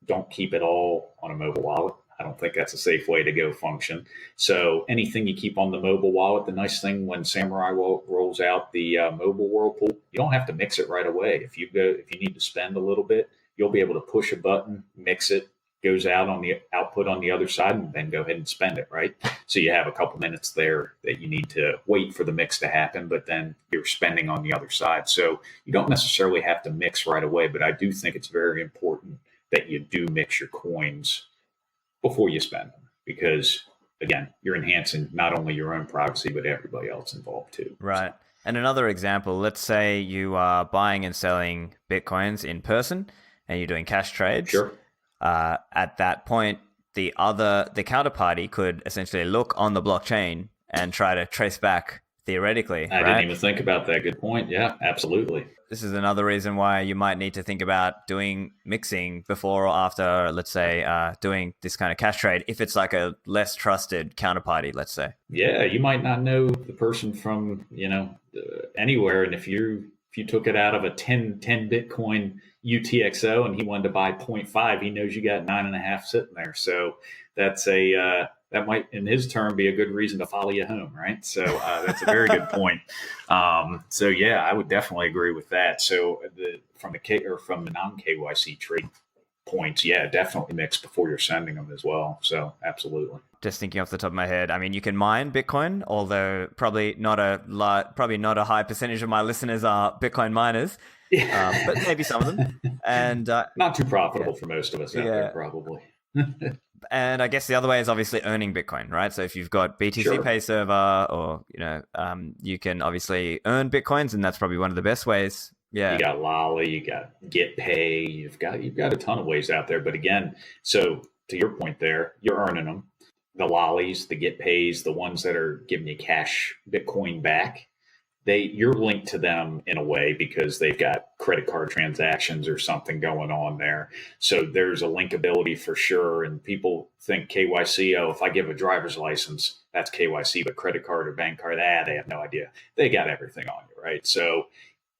S2: don't keep it all on a mobile wallet. I don't think that's a safe way to go function. So anything you keep on the mobile wallet, the nice thing when Samourai rolls out the mobile whirlpool, you don't have to mix it right away. If you need to spend a little bit, you'll be able to push a button, mix it, goes out on the output on the other side, and then go ahead and spend it, right? So you have a couple minutes there that you need to wait for the mix to happen, but then you're spending on the other side. So you don't necessarily have to mix right away, but I do think it's very important that you do mix your coins before you spend them, because again, you're enhancing not only your own privacy, but everybody else involved too.
S1: Right. And another example, let's say you are buying and selling Bitcoins in person and you're doing cash trades.
S2: Sure.
S1: At that point, the counterparty could essentially look on the blockchain and try to trace back theoretically.
S2: I didn't even think about that. Good point. Yeah, absolutely.
S1: This is another reason why you might need to think about doing mixing before or after, let's say, doing this kind of cash trade, if it's like a less trusted counterparty, let's say.
S2: Yeah, you might not know the person from, anywhere. And if you took it out of a 10 Bitcoin UTXO and he wanted to buy 0.5, he knows you got 9.5 sitting there. So that's that might, in his term, be a good reason to follow you home, right? So that's a very good point. So yeah, I would definitely agree with that. So from the non-KYC trade points, yeah, definitely mix before you're sending them as well. So absolutely.
S1: Just thinking off the top of my head, I mean, you can mine Bitcoin, although probably not a high percentage of my listeners are Bitcoin miners, but maybe some of them. And
S2: not too profitable for most of us out there, probably.
S1: And I guess the other way is obviously earning Bitcoin, right? So if you've got BTC Pay server, or you can obviously earn Bitcoins, and that's probably one of the best ways. Yeah,
S2: you got Lolly, you got Get Pay, you've got a ton of ways out there. But again, so to your point there, you're earning them. The Lollies, the Get Pays, the ones that are giving you cash Bitcoin back. you're linked to them in a way because they've got credit card transactions or something going on there. So there's a linkability for sure. And people think KYC, oh, if I give a driver's license, that's KYC, but credit card or bank card, they have no idea. They got everything on you, right? So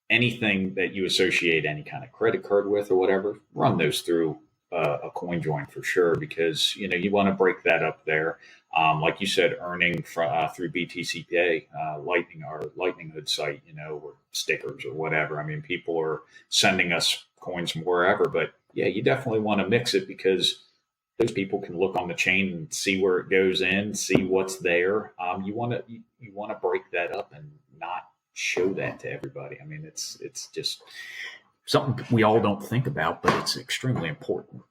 S2: anything that you associate any kind of credit card with or whatever, run those through a Coinjoin for sure, because you want to break that up there. Like you said, earning through BTCPay, Lightning, our Lightning Hood site, or stickers or whatever. I mean, people are sending us coins from wherever, but yeah, you definitely want to mix it because those people can look on the chain and see where it goes in, see what's there. You want to break that up and not show that to everybody. I mean, it's just something we all don't think about, but it's extremely important.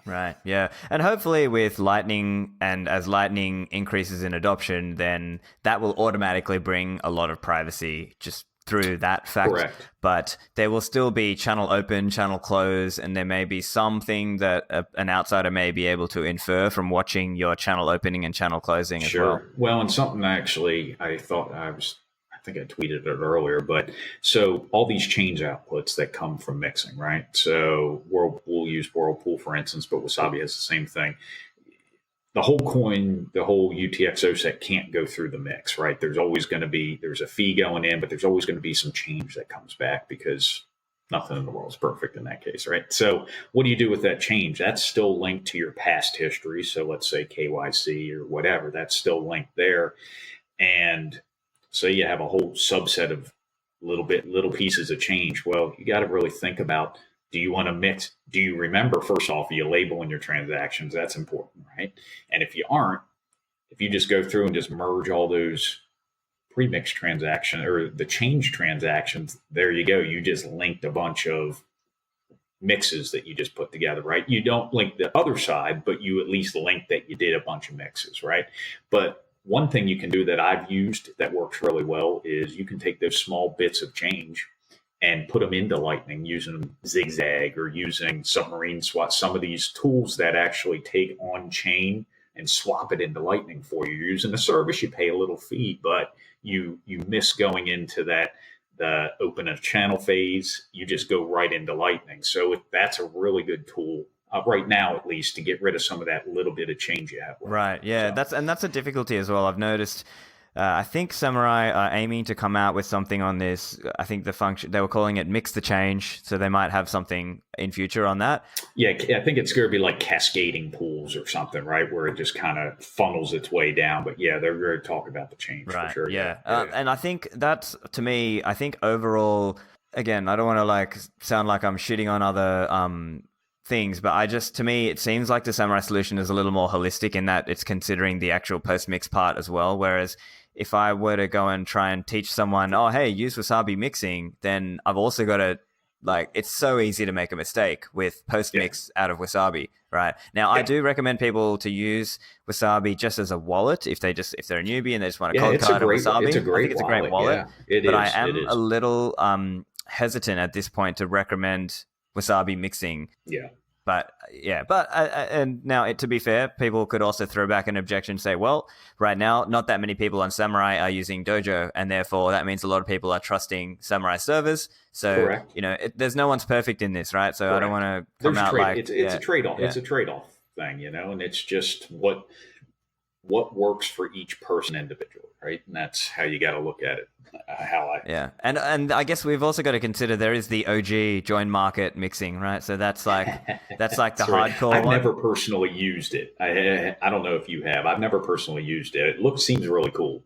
S1: Right. Yeah. And hopefully with Lightning, and as Lightning increases in adoption, then that will automatically bring a lot of privacy just through that fact.
S2: Correct.
S1: But there will still be channel open, channel close, and there may be something that an outsider may be able to infer from watching your channel opening and channel closing as well.
S2: Well, and something actually I think I tweeted it earlier, but so all these change outputs that come from mixing, right? So we'll use Whirlpool, for instance, but Wasabi has the same thing. The whole coin, the whole UTXO set can't go through the mix, right? There's a fee going in, but there's always going to be some change that comes back because nothing in the world is perfect in that case, right? So what do you do with that change? That's still linked to your past history. So let's say KYC or whatever, that's still linked there. And so you have a whole subset of little pieces of change. Well, you got to really think about, do you want to mix? Do you remember, first off, you labeling your transactions? That's important, right? And if you aren't, if you just go through and just merge all those pre-mixed transactions or the change transactions, there you go. You just linked a bunch of mixes that you just put together, right? You don't link the other side, but you at least link that you did a bunch of mixes, right? But one thing you can do that I've used that works really well is you can take those small bits of change and put them into Lightning using Zigzag or using Submarine Swap, some of these tools that actually take on chain and swap it into Lightning for you. You're using the service, you pay a little fee, but you miss going into the open a channel phase, you just go right into Lightning. So that's a really good tool. Right now, at least, to get rid of some of that little bit of change you have.
S1: Right. Yeah. So. That's a difficulty as well. I've noticed. I think Samourai are aiming to come out with something on this. I think the function they were calling it "mix the change," so they might have something in future on that.
S2: Yeah, I think it's going to be like cascading pools or something, right? Where it just kind of funnels its way down. But yeah, they're going to talk about the change
S1: right.
S2: for sure.
S1: Yeah. And I think that's, to me, I think overall, again, I don't want to sound like I'm shitting on other things, but to me, it seems like the Samourai solution is a little more holistic in that it's considering the actual post-mix part as well. Whereas if I were to go and try and teach someone, oh, hey, use Wasabi mixing, then I've also got to, it's so easy to make a mistake with post-mix out of Wasabi, right? Now, I do recommend people to use Wasabi just as a wallet if they're a newbie and they just want to cold card Wasabi.
S2: It's a great wallet. Yeah,
S1: but I am a little hesitant at this point to recommend Wasabi mixing.
S2: Yeah.
S1: And now, to be fair, people could also throw back an objection and say, well, right now, not that many people on Samourai are using Dojo, and therefore that means a lot of people are trusting Samourai servers. So,
S2: correct.
S1: There's no one's perfect in this, right? So correct. I don't want to come out
S2: it's a trade-off. Yeah. It's a trade-off thing, and it's just what works for each person individually, right? And that's how you got to look at it.
S1: And I guess we've also got to consider there is the OG join market mixing, right? So that's like the hardcore.
S2: I've never personally used it. I don't know if you have. I've never personally used it. It seems really cool,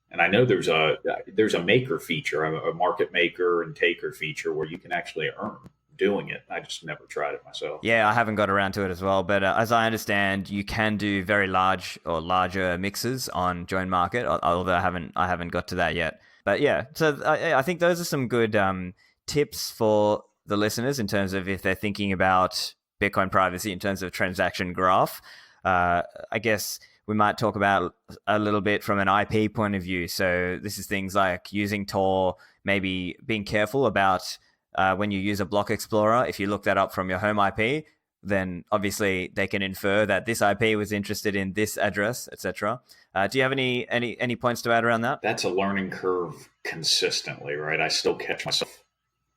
S2: and I know there's a maker feature, a market maker and taker feature where you can actually earn doing it. I just never tried it myself.
S1: Yeah, I haven't got around to it as well. But as I understand, you can do very large or larger mixes on join market, although I haven't got to that yet. But yeah, so I think those are some good tips for the listeners in terms of if they're thinking about Bitcoin privacy in terms of transaction graph. I guess we might talk about a little bit from an IP point of view. So this is things like using Tor, maybe being careful about when you use a block explorer. If you look that up from your home IP, then obviously they can infer that this IP was interested in this address, etc. Do you have any points to add around that?
S2: That's a learning curve consistently, right? I still catch myself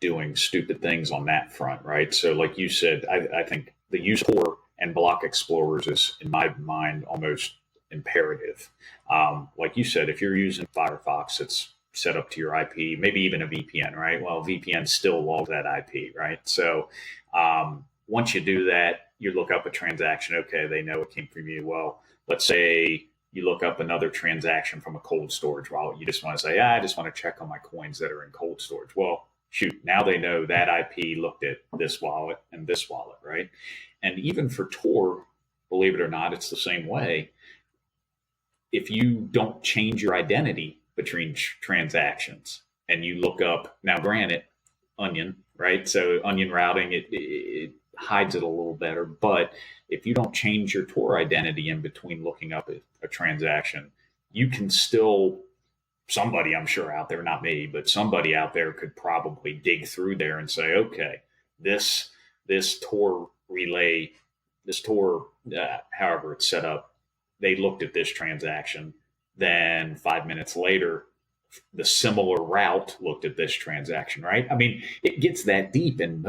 S2: doing stupid things on that front, right? So like you said, I think the use of Tor and block explorers is, in my mind, almost imperative. Like you said, if you're using Firefox, it's set up to your IP, maybe even a VPN, right? Well, VPN still logs that IP, right? So once you do that, you look up a transaction. Okay, they know it came from you. Well, let's say you look up another transaction from a cold storage wallet. You just want to say, I just want to check on my coins that are in cold storage. Well, shoot, now they know that IP looked at this wallet and this wallet, right? And even for Tor, believe it or not, it's the same way. If you don't change your identity between transactions and you look up, now granted, Onion, right? So Onion routing, it hides it a little better. But if you don't change your Tor identity in between looking up a transaction, you can still, somebody I'm sure out there, not me, but somebody out there could probably dig through there and say, okay, this Tor relay, this Tor, however it's set up, they looked at this transaction. Then 5 minutes later, the similar route looked at this transaction, right? I mean, it gets that deep, and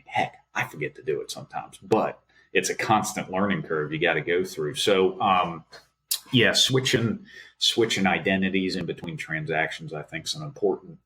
S2: heck, I forget to do it sometimes, but it's a constant learning curve you got to go through. So, switching identities in between transactions, I think, is an important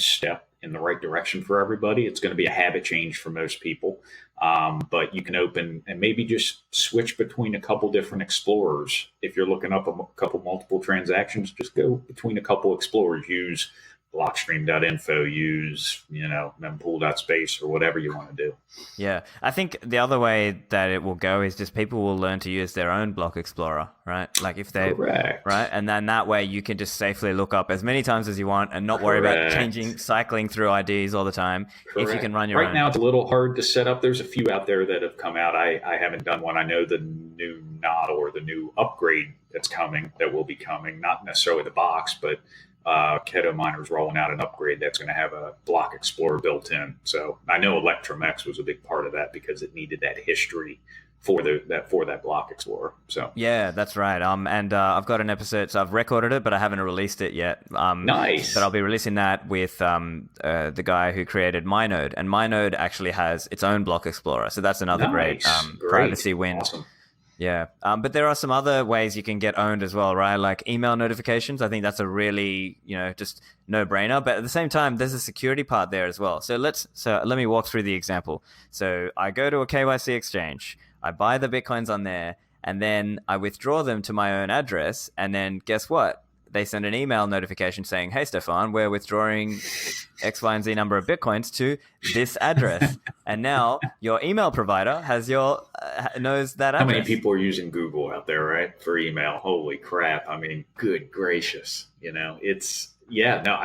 S2: step in the right direction for everybody. It's going to be a habit change for most people, but you can open and maybe just switch between a couple different explorers. If you're looking up a couple multiple transactions, just go between a couple explorers. Use blockstream.info, use mempool.space, or whatever you want to do.
S1: Yeah, I think the other way that it will go is just people will learn to use their own block explorer, right? Like if they,
S2: Correct.
S1: right, and then that way you can just safely look up as many times as you want and not worry about cycling through IDs all the time.
S2: Correct.
S1: If you can run your own.
S2: Right now, it's a little hard to set up. There's a few out there that have come out. I haven't done one. I know the new Nodl, or the new upgrade that's coming, that will be coming, not necessarily the box, but Keto Miner's rolling out an upgrade that's going to have a block explorer built in. So I know ElectrumX was a big part of that because it needed that history for that block explorer. So
S1: yeah, that's right. And I've got an episode, so I've recorded it, but I haven't released it yet.
S2: Nice.
S1: But I'll be releasing that with the guy who created MyNode, and MyNode actually has its own block explorer. So that's another great privacy win.
S2: Awesome.
S1: Yeah. But there are some other ways you can get owned as well, right? Like email notifications. I think that's a really, just no brainer. But at the same time, there's a security part there as well. So let me walk through the example. So I go to a KYC exchange, I buy the Bitcoins on there, and then I withdraw them to my own address. And then guess what? They send an email notification saying, hey, Stephan, we're withdrawing X, Y, and Z number of Bitcoins to this address. And now your email provider knows that address.
S2: How many people are using Google out there, right, for email? Holy crap. I mean, good gracious. I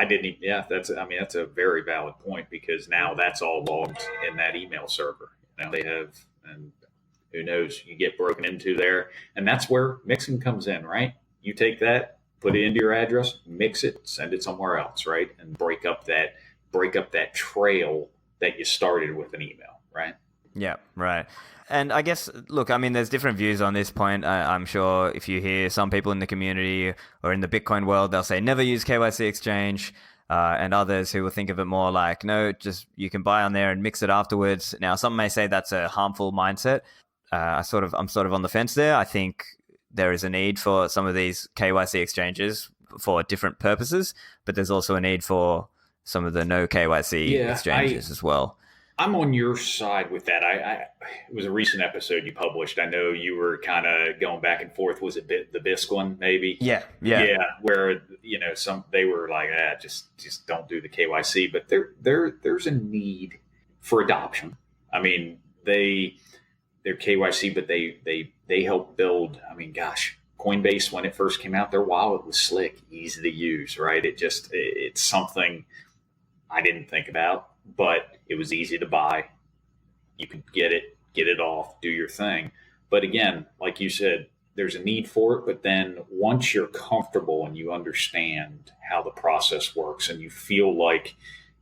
S2: didn't. Yeah, that's a very valid point, because now that's all logged in that email server. Now they have, and who knows, you get broken into there. And that's where mixing comes in, right? You take that, put it into your address, mix it, send it somewhere else, right? And break up that trail that you started with an email, right?
S1: Yeah, right. And I guess, look, there's different views on this point. I'm sure if you hear some people in the community or in the Bitcoin world, they'll say never use KYC exchange, and others who will think of it more like, no, just you can buy on there and mix it afterwards. Now, some may say that's a harmful mindset. I'm sort of on the fence there. I think there is a need for some of these KYC exchanges for different purposes, but there's also a need for some of the no KYC exchanges as well.
S2: I'm on your side with that. It was a recent episode you published. I know you were kind of going back and forth. Was it the Bisq one, maybe?
S1: Yeah.
S2: Where they were like, just don't do the KYC. But there's a need for adoption. I mean, they're KYC, but they help build. I mean, gosh, Coinbase, when it first came out, their wallet was slick, easy to use, right? It's something I didn't think about, but it was easy to buy. You could get it off, do your thing. But again, like you said, there's a need for it. But then once you're comfortable and you understand how the process works and you feel like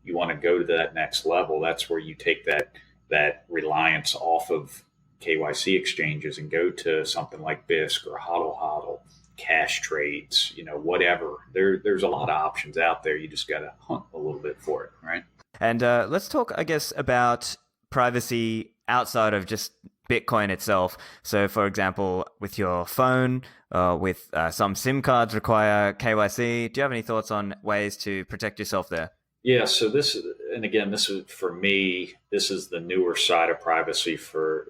S2: you want to go to that next level, that's where you take that that reliance off of KYC exchanges and go to something like BISC or HODL, cash trades, whatever. There's a lot of options out there. You just got to hunt a little bit for it, right?
S1: And let's talk, I guess, about privacy outside of just Bitcoin itself. So, for example, with your phone, with some SIM cards require KYC. Do you have any thoughts on ways to protect yourself there?
S2: Yeah, so this is for me, this is the newer side of privacy for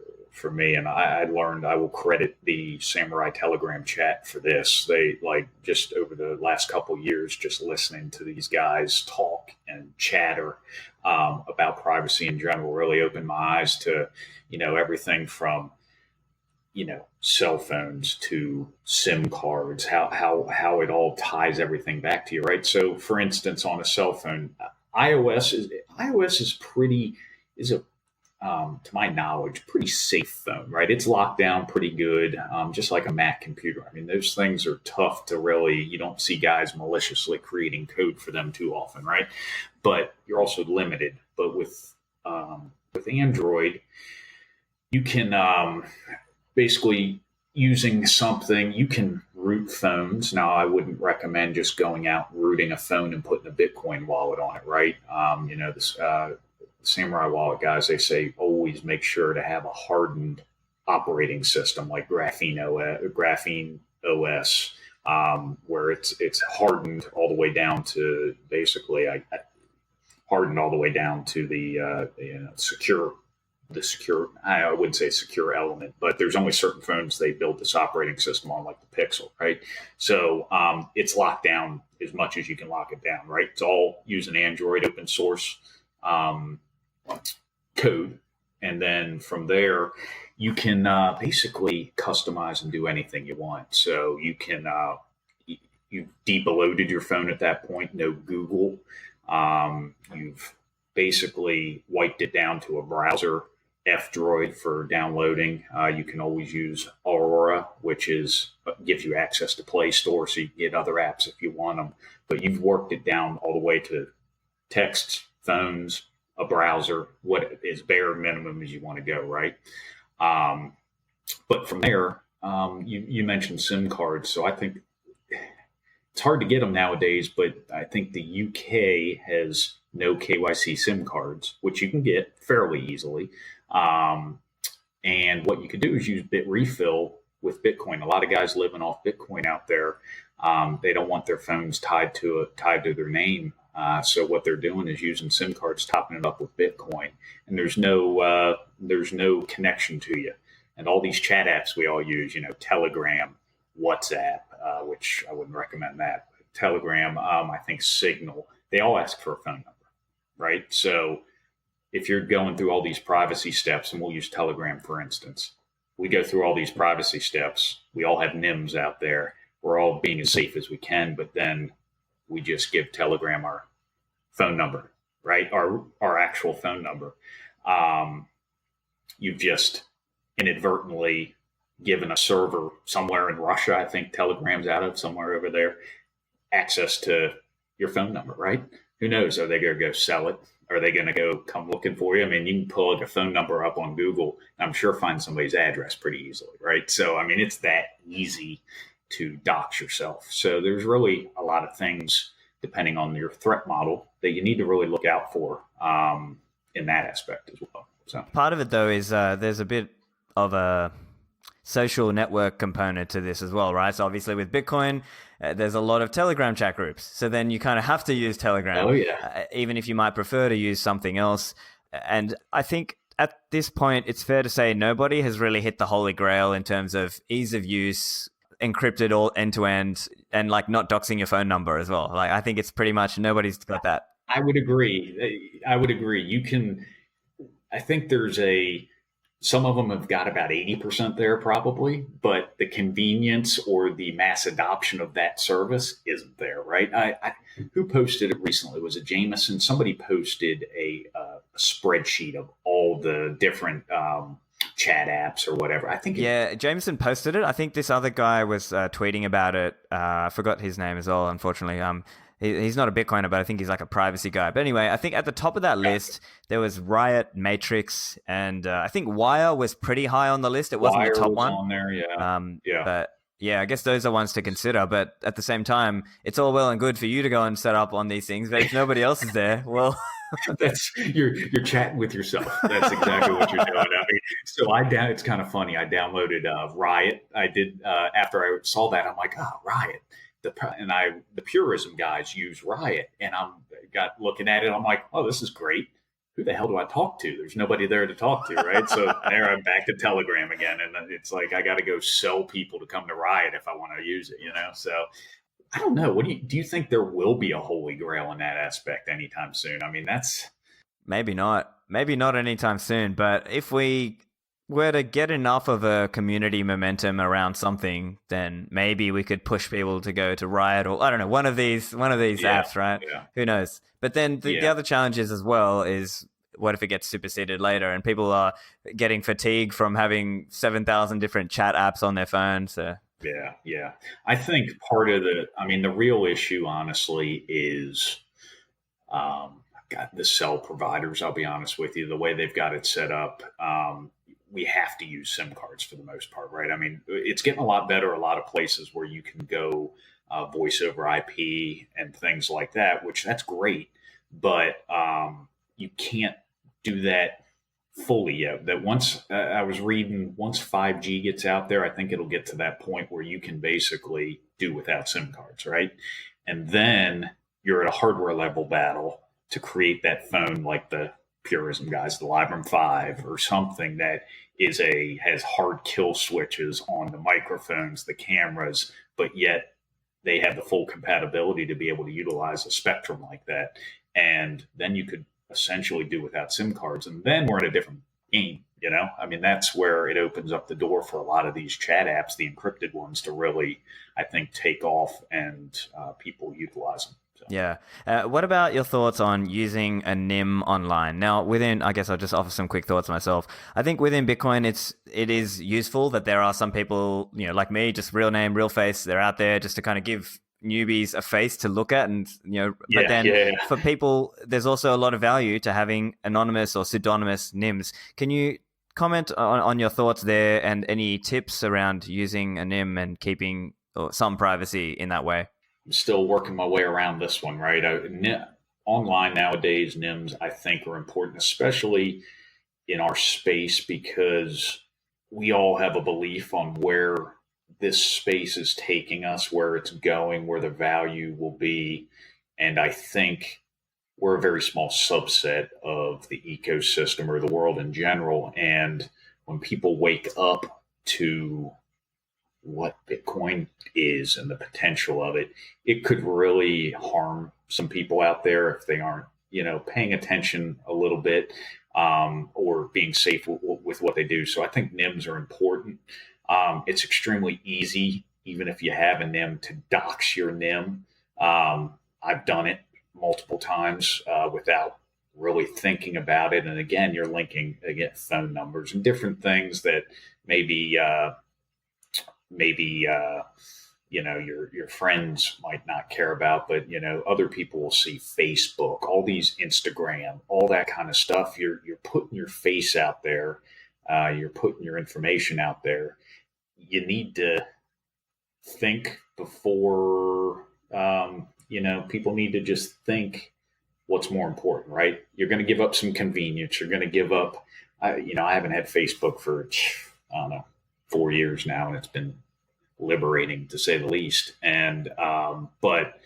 S2: me. And I learned, I will credit the Samourai Telegram chat for this. They just over the last couple of years, just listening to these guys talk and chatter about privacy in general really opened my eyes to, everything from, cell phones to SIM cards, how it all ties everything back to you, right? So for instance, on a cell phone, iOS is a to my knowledge, pretty safe phone, right? It's locked down pretty good, just like a Mac computer. I mean, those things are tough to really, you don't see guys maliciously creating code for them too often, right? But you're also limited. But with Android, you can basically using something, you can root phones. Now, I wouldn't recommend just going out rooting a phone and putting a Bitcoin wallet on it, right? This Samourai Wallet guys, they say always make sure to have a hardened operating system like Graphene OS, where it's hardened all the way down to basically hardened all the way down to the secure. I wouldn't say secure element, but there's only certain phones they build this operating system on, like the Pixel, right? So it's locked down as much as you can lock it down, right? It's all using Android open source code, and then from there you can basically customize and do anything you want. So you can you've loaded your phone at that point, no Google. You've basically wiped it down to a browser, F-Droid for downloading. You can always use Aurora, which gives you access to Play Store, so you can get other apps if you want them. But you've worked it down all the way to text, phones, a browser, what is bare minimum as you want to go, right? But from there, you mentioned SIM cards. So I think it's hard to get them nowadays, but I think the UK has no KYC SIM cards, which you can get fairly easily. And what you could do is use BitRefill with Bitcoin. A lot of guys living off Bitcoin out there, they don't want their phones tied to their name. So what they're doing is using SIM cards, topping it up with Bitcoin, and there's no connection to you. And all these chat apps we all use, Telegram, WhatsApp, which I wouldn't recommend that. Telegram, I think Signal, they all ask for a phone number, right? So if you're going through all these privacy steps, and we'll use Telegram for instance, we go through all these privacy steps. We all have NIMs out there. We're all being as safe as we can, but then we just give Telegram our phone number, right? Our actual phone number. You've just inadvertently given a server somewhere in Russia, I think Telegram's out of somewhere over there, access to your phone number, right? Who knows? Are they going to go sell it? Are they going to go come looking for you? I mean, you can pull a phone number up on Google, and I'm sure find somebody's address pretty easily, right? So, I mean, it's that easy to dox yourself. So there's really a lot of things, depending on your threat model, that you need to really look out for in that aspect as well. So
S1: part of it, though, is there's a bit of a social network component to this as well, right? So obviously with Bitcoin, there's a lot of Telegram chat groups. So then you kind of have to use Telegram, even if you might prefer to use something else. And I think at this point, it's fair to say nobody has really hit the holy grail in terms of ease of use, encrypted all end to end, and like not doxing your phone number as well. Like I think it's pretty much nobody's got that.
S2: I would agree. You can. I think some of them have got about 80% there probably, but the convenience or the mass adoption of that service isn't there, right? Who posted it recently? Was it Jameson? Somebody posted a spreadsheet of all the different chat apps or whatever. I think
S1: Jameson posted it. I think this other guy was tweeting about it. I forgot his name as well, unfortunately. He's not a Bitcoiner, but I think he's like a privacy guy. But anyway, I think at the top of that list, there was Riot, Matrix, and I think Wire was pretty high on the list. It wasn't
S2: Wire
S1: the top
S2: was
S1: one.
S2: on there, yeah.
S1: But yeah, I guess those are ones to consider. But at the same time, it's all well and good for you to go and set up on these things, but if nobody else is there, well...
S2: That's you're chatting with yourself. That's exactly what you're doing. I mean, so it's kind of funny. I downloaded Riot. I did after I saw that. I'm like, Riot. The Purism guys use Riot, and got looking at it. I'm like, oh, this is great. Who the hell do I talk to? There's nobody there to talk to, right? So there I'm back to Telegram again, and it's like I got to go sell people to come to Riot if I want to use it, So I don't know. What do you think there will be a holy grail in that aspect anytime soon? I mean, that's
S1: maybe not anytime soon. But if we were to get enough of a community momentum around something, then maybe we could push people to go to Riot or I don't know, one of these apps, right?
S2: Yeah.
S1: Who knows? But then the other challenges as well is what if it gets superseded later and people are getting fatigued from having 7,000 different chat apps on their phone? So.
S2: Yeah. I think part of the real issue, honestly, is the cell providers. I'll be honest with you, the way they've got it set up, we have to use SIM cards for the most part, right? I mean, it's getting a lot better. A lot of places where you can go voice over IP and things like that, which that's great, but you can't do that fully yet. That once I was reading, once 5G gets out there, I think it'll get to that point where you can basically do without SIM cards, right? And then you're at a hardware level battle to create that phone like the Purism guys, the Librem 5 or something that has hard kill switches on the microphones, the cameras, but yet they have the full compatibility to be able to utilize a spectrum like that. And then you could essentially do without SIM cards. And then we're in a different game, I mean, that's where it opens up the door for a lot of these chat apps, the encrypted ones, to really, I think, take off and people utilize them. So.
S1: Yeah. What about your thoughts on using a NIM online? Now, I guess I'll just offer some quick thoughts myself. I think within Bitcoin, it is useful that there are some people, like me, just real name, real face. They're out there just to kind of give newbies a face to look at, and but then for people, there's also a lot of value to having anonymous or pseudonymous NIMs. Can you comment on your thoughts there and any tips around using a NIM and keeping some privacy in that way?
S2: I'm still working my way around this one, right? Online nowadays, NIMs I think are important, especially in our space, because we all have a belief on where this space is taking us, where it's going, where the value will be. And I think we're a very small subset of the ecosystem or the world in general. And when people wake up to what Bitcoin is and the potential of it, it could really harm some people out there if they aren't, paying attention a little bit or being safe with what they do. So I think NIMs are important. It's extremely easy, even if you have a NIM, to dox your NIM. I've done it multiple times without really thinking about it. And again, you're linking phone numbers and different things that maybe your friends might not care about, but other people will see. Facebook, all these Instagram, all that kind of stuff. You're putting your face out there. You're putting your information out there. You need to think before, people need to just think what's more important, right? You're going to give up some convenience. You're going to give up, I haven't had Facebook for, 4 years now, and it's been liberating to say the least. And, but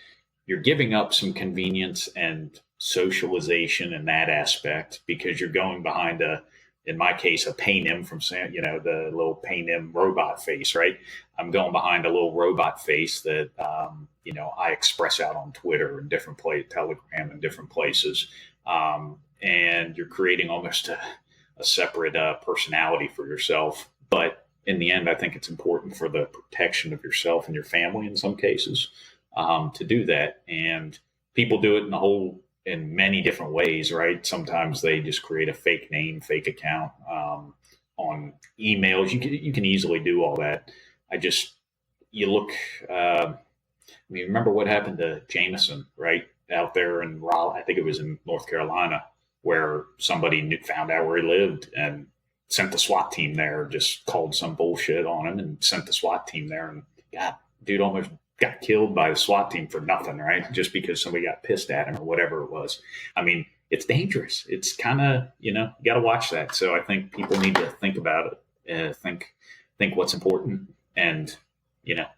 S2: you're giving up some convenience and socialization in that aspect because you're going behind in my case, a Paynim from, the little Paynim robot face, right? I'm going behind a little robot face that, I express out on Twitter and different Telegram and different places. And you're creating almost a separate personality for yourself. But in the end, I think it's important for the protection of yourself and your family in some cases to do that. And people do it in many different ways, right? Sometimes they just create a fake name, fake account. on emails. You can easily do all that. You look. I mean, remember what happened to Jameson, right? Out there in Raleigh, I think it was in North Carolina, where somebody found out where he lived and sent the SWAT team there, just called some bullshit on him and sent the SWAT team there. And God, dude almost got killed by the SWAT team for nothing, right? Just because somebody got pissed at him or whatever it was. I mean, it's dangerous. It's kind of, you got to watch that. So I think people need to think about it, think what's important, and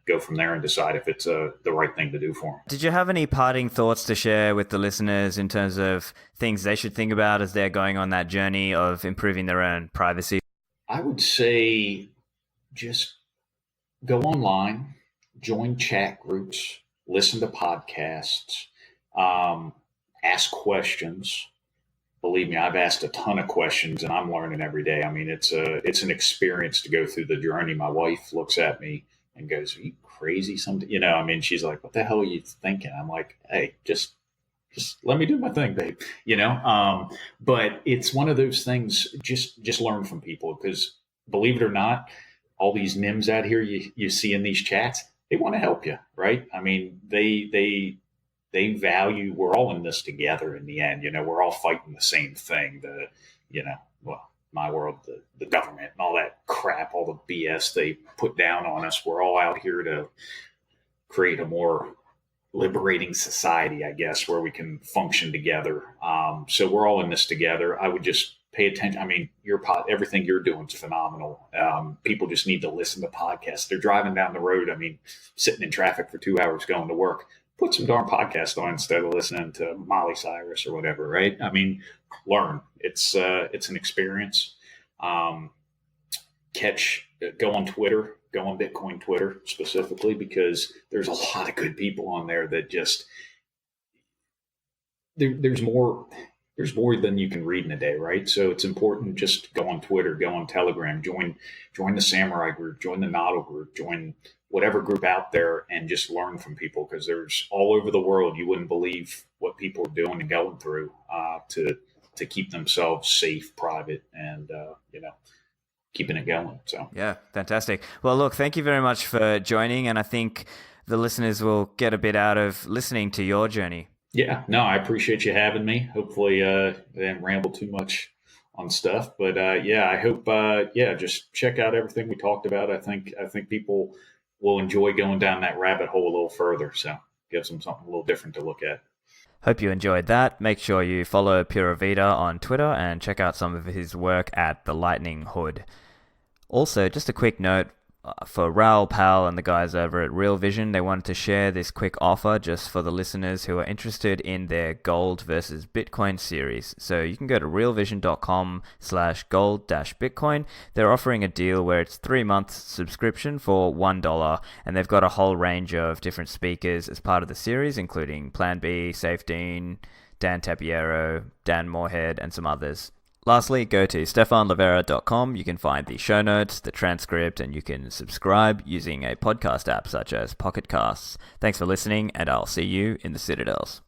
S2: go from there and decide if it's the right thing to do for them.
S1: Did you have any parting thoughts to share with the listeners in terms of things they should think about as they're going on that journey of improving their own privacy?
S2: I would say just go online, join chat groups, listen to podcasts, ask questions. Believe me, I've asked a ton of questions and I'm learning every day. I mean, it's an experience to go through the journey. My wife looks at me and goes, "Are you crazy?" Something, I mean, she's like, "What the hell are you thinking?" I'm like, "Hey, just let me do my thing, babe." But it's one of those things. Just learn from people, because believe it or not, all these NIMs out here you see in these chats, they want to help you, right? I mean, they value, we're all in this together in the end. We're all fighting the same thing. My world, the government and all that crap, all the BS they put down on us. We're all out here to create a more liberating society, I guess, where we can function together. So we're all in this together. I would just pay attention. I mean, everything you're doing is phenomenal. People just need to listen to podcasts. They're driving down the road. I mean, sitting in traffic for 2 hours going to work. Put some darn podcast on instead of listening to Molly Cyrus or whatever, right? I mean, learn. It's an experience. Go on Twitter, go on Bitcoin Twitter specifically, because there's a lot of good people on there that just there's more than you can read in a day, right? So it's important. Just go on Twitter, go on Telegram, join the Samourai group, join the Nodl group, join whatever group out there, and just learn from people, because there's all over the world. You wouldn't believe what people are doing and going through to keep themselves safe, private, and keeping it going. So
S1: yeah, fantastic. Well, look, thank you very much for joining, and I think the listeners will get a bit out of listening to your journey.
S2: Yeah, no, I appreciate you having me. Hopefully, I didn't ramble too much on stuff, but I hope just check out everything we talked about. I think people will enjoy going down that rabbit hole a little further. So gives them something a little different to look at.
S1: Hope you enjoyed that. Make sure you follow Pura Vida on Twitter and check out some of his work at the Lightning Hood. Also, just a quick note, for Raoul Powell and the guys over at Real Vision, they wanted to share this quick offer just for the listeners who are interested in their gold versus Bitcoin series. So you can go to realvision.com/gold-bitcoin. They're offering a deal where it's 3 months subscription for $1, and they've got a whole range of different speakers as part of the series, including Plan B, Safe Dean, Dan Tapiero, Dan Moorhead, and some others. Lastly, go to stephanlivera.com. You can find the show notes, the transcript, and you can subscribe using a podcast app such as Pocket Casts. Thanks for listening, and I'll see you in the Citadels.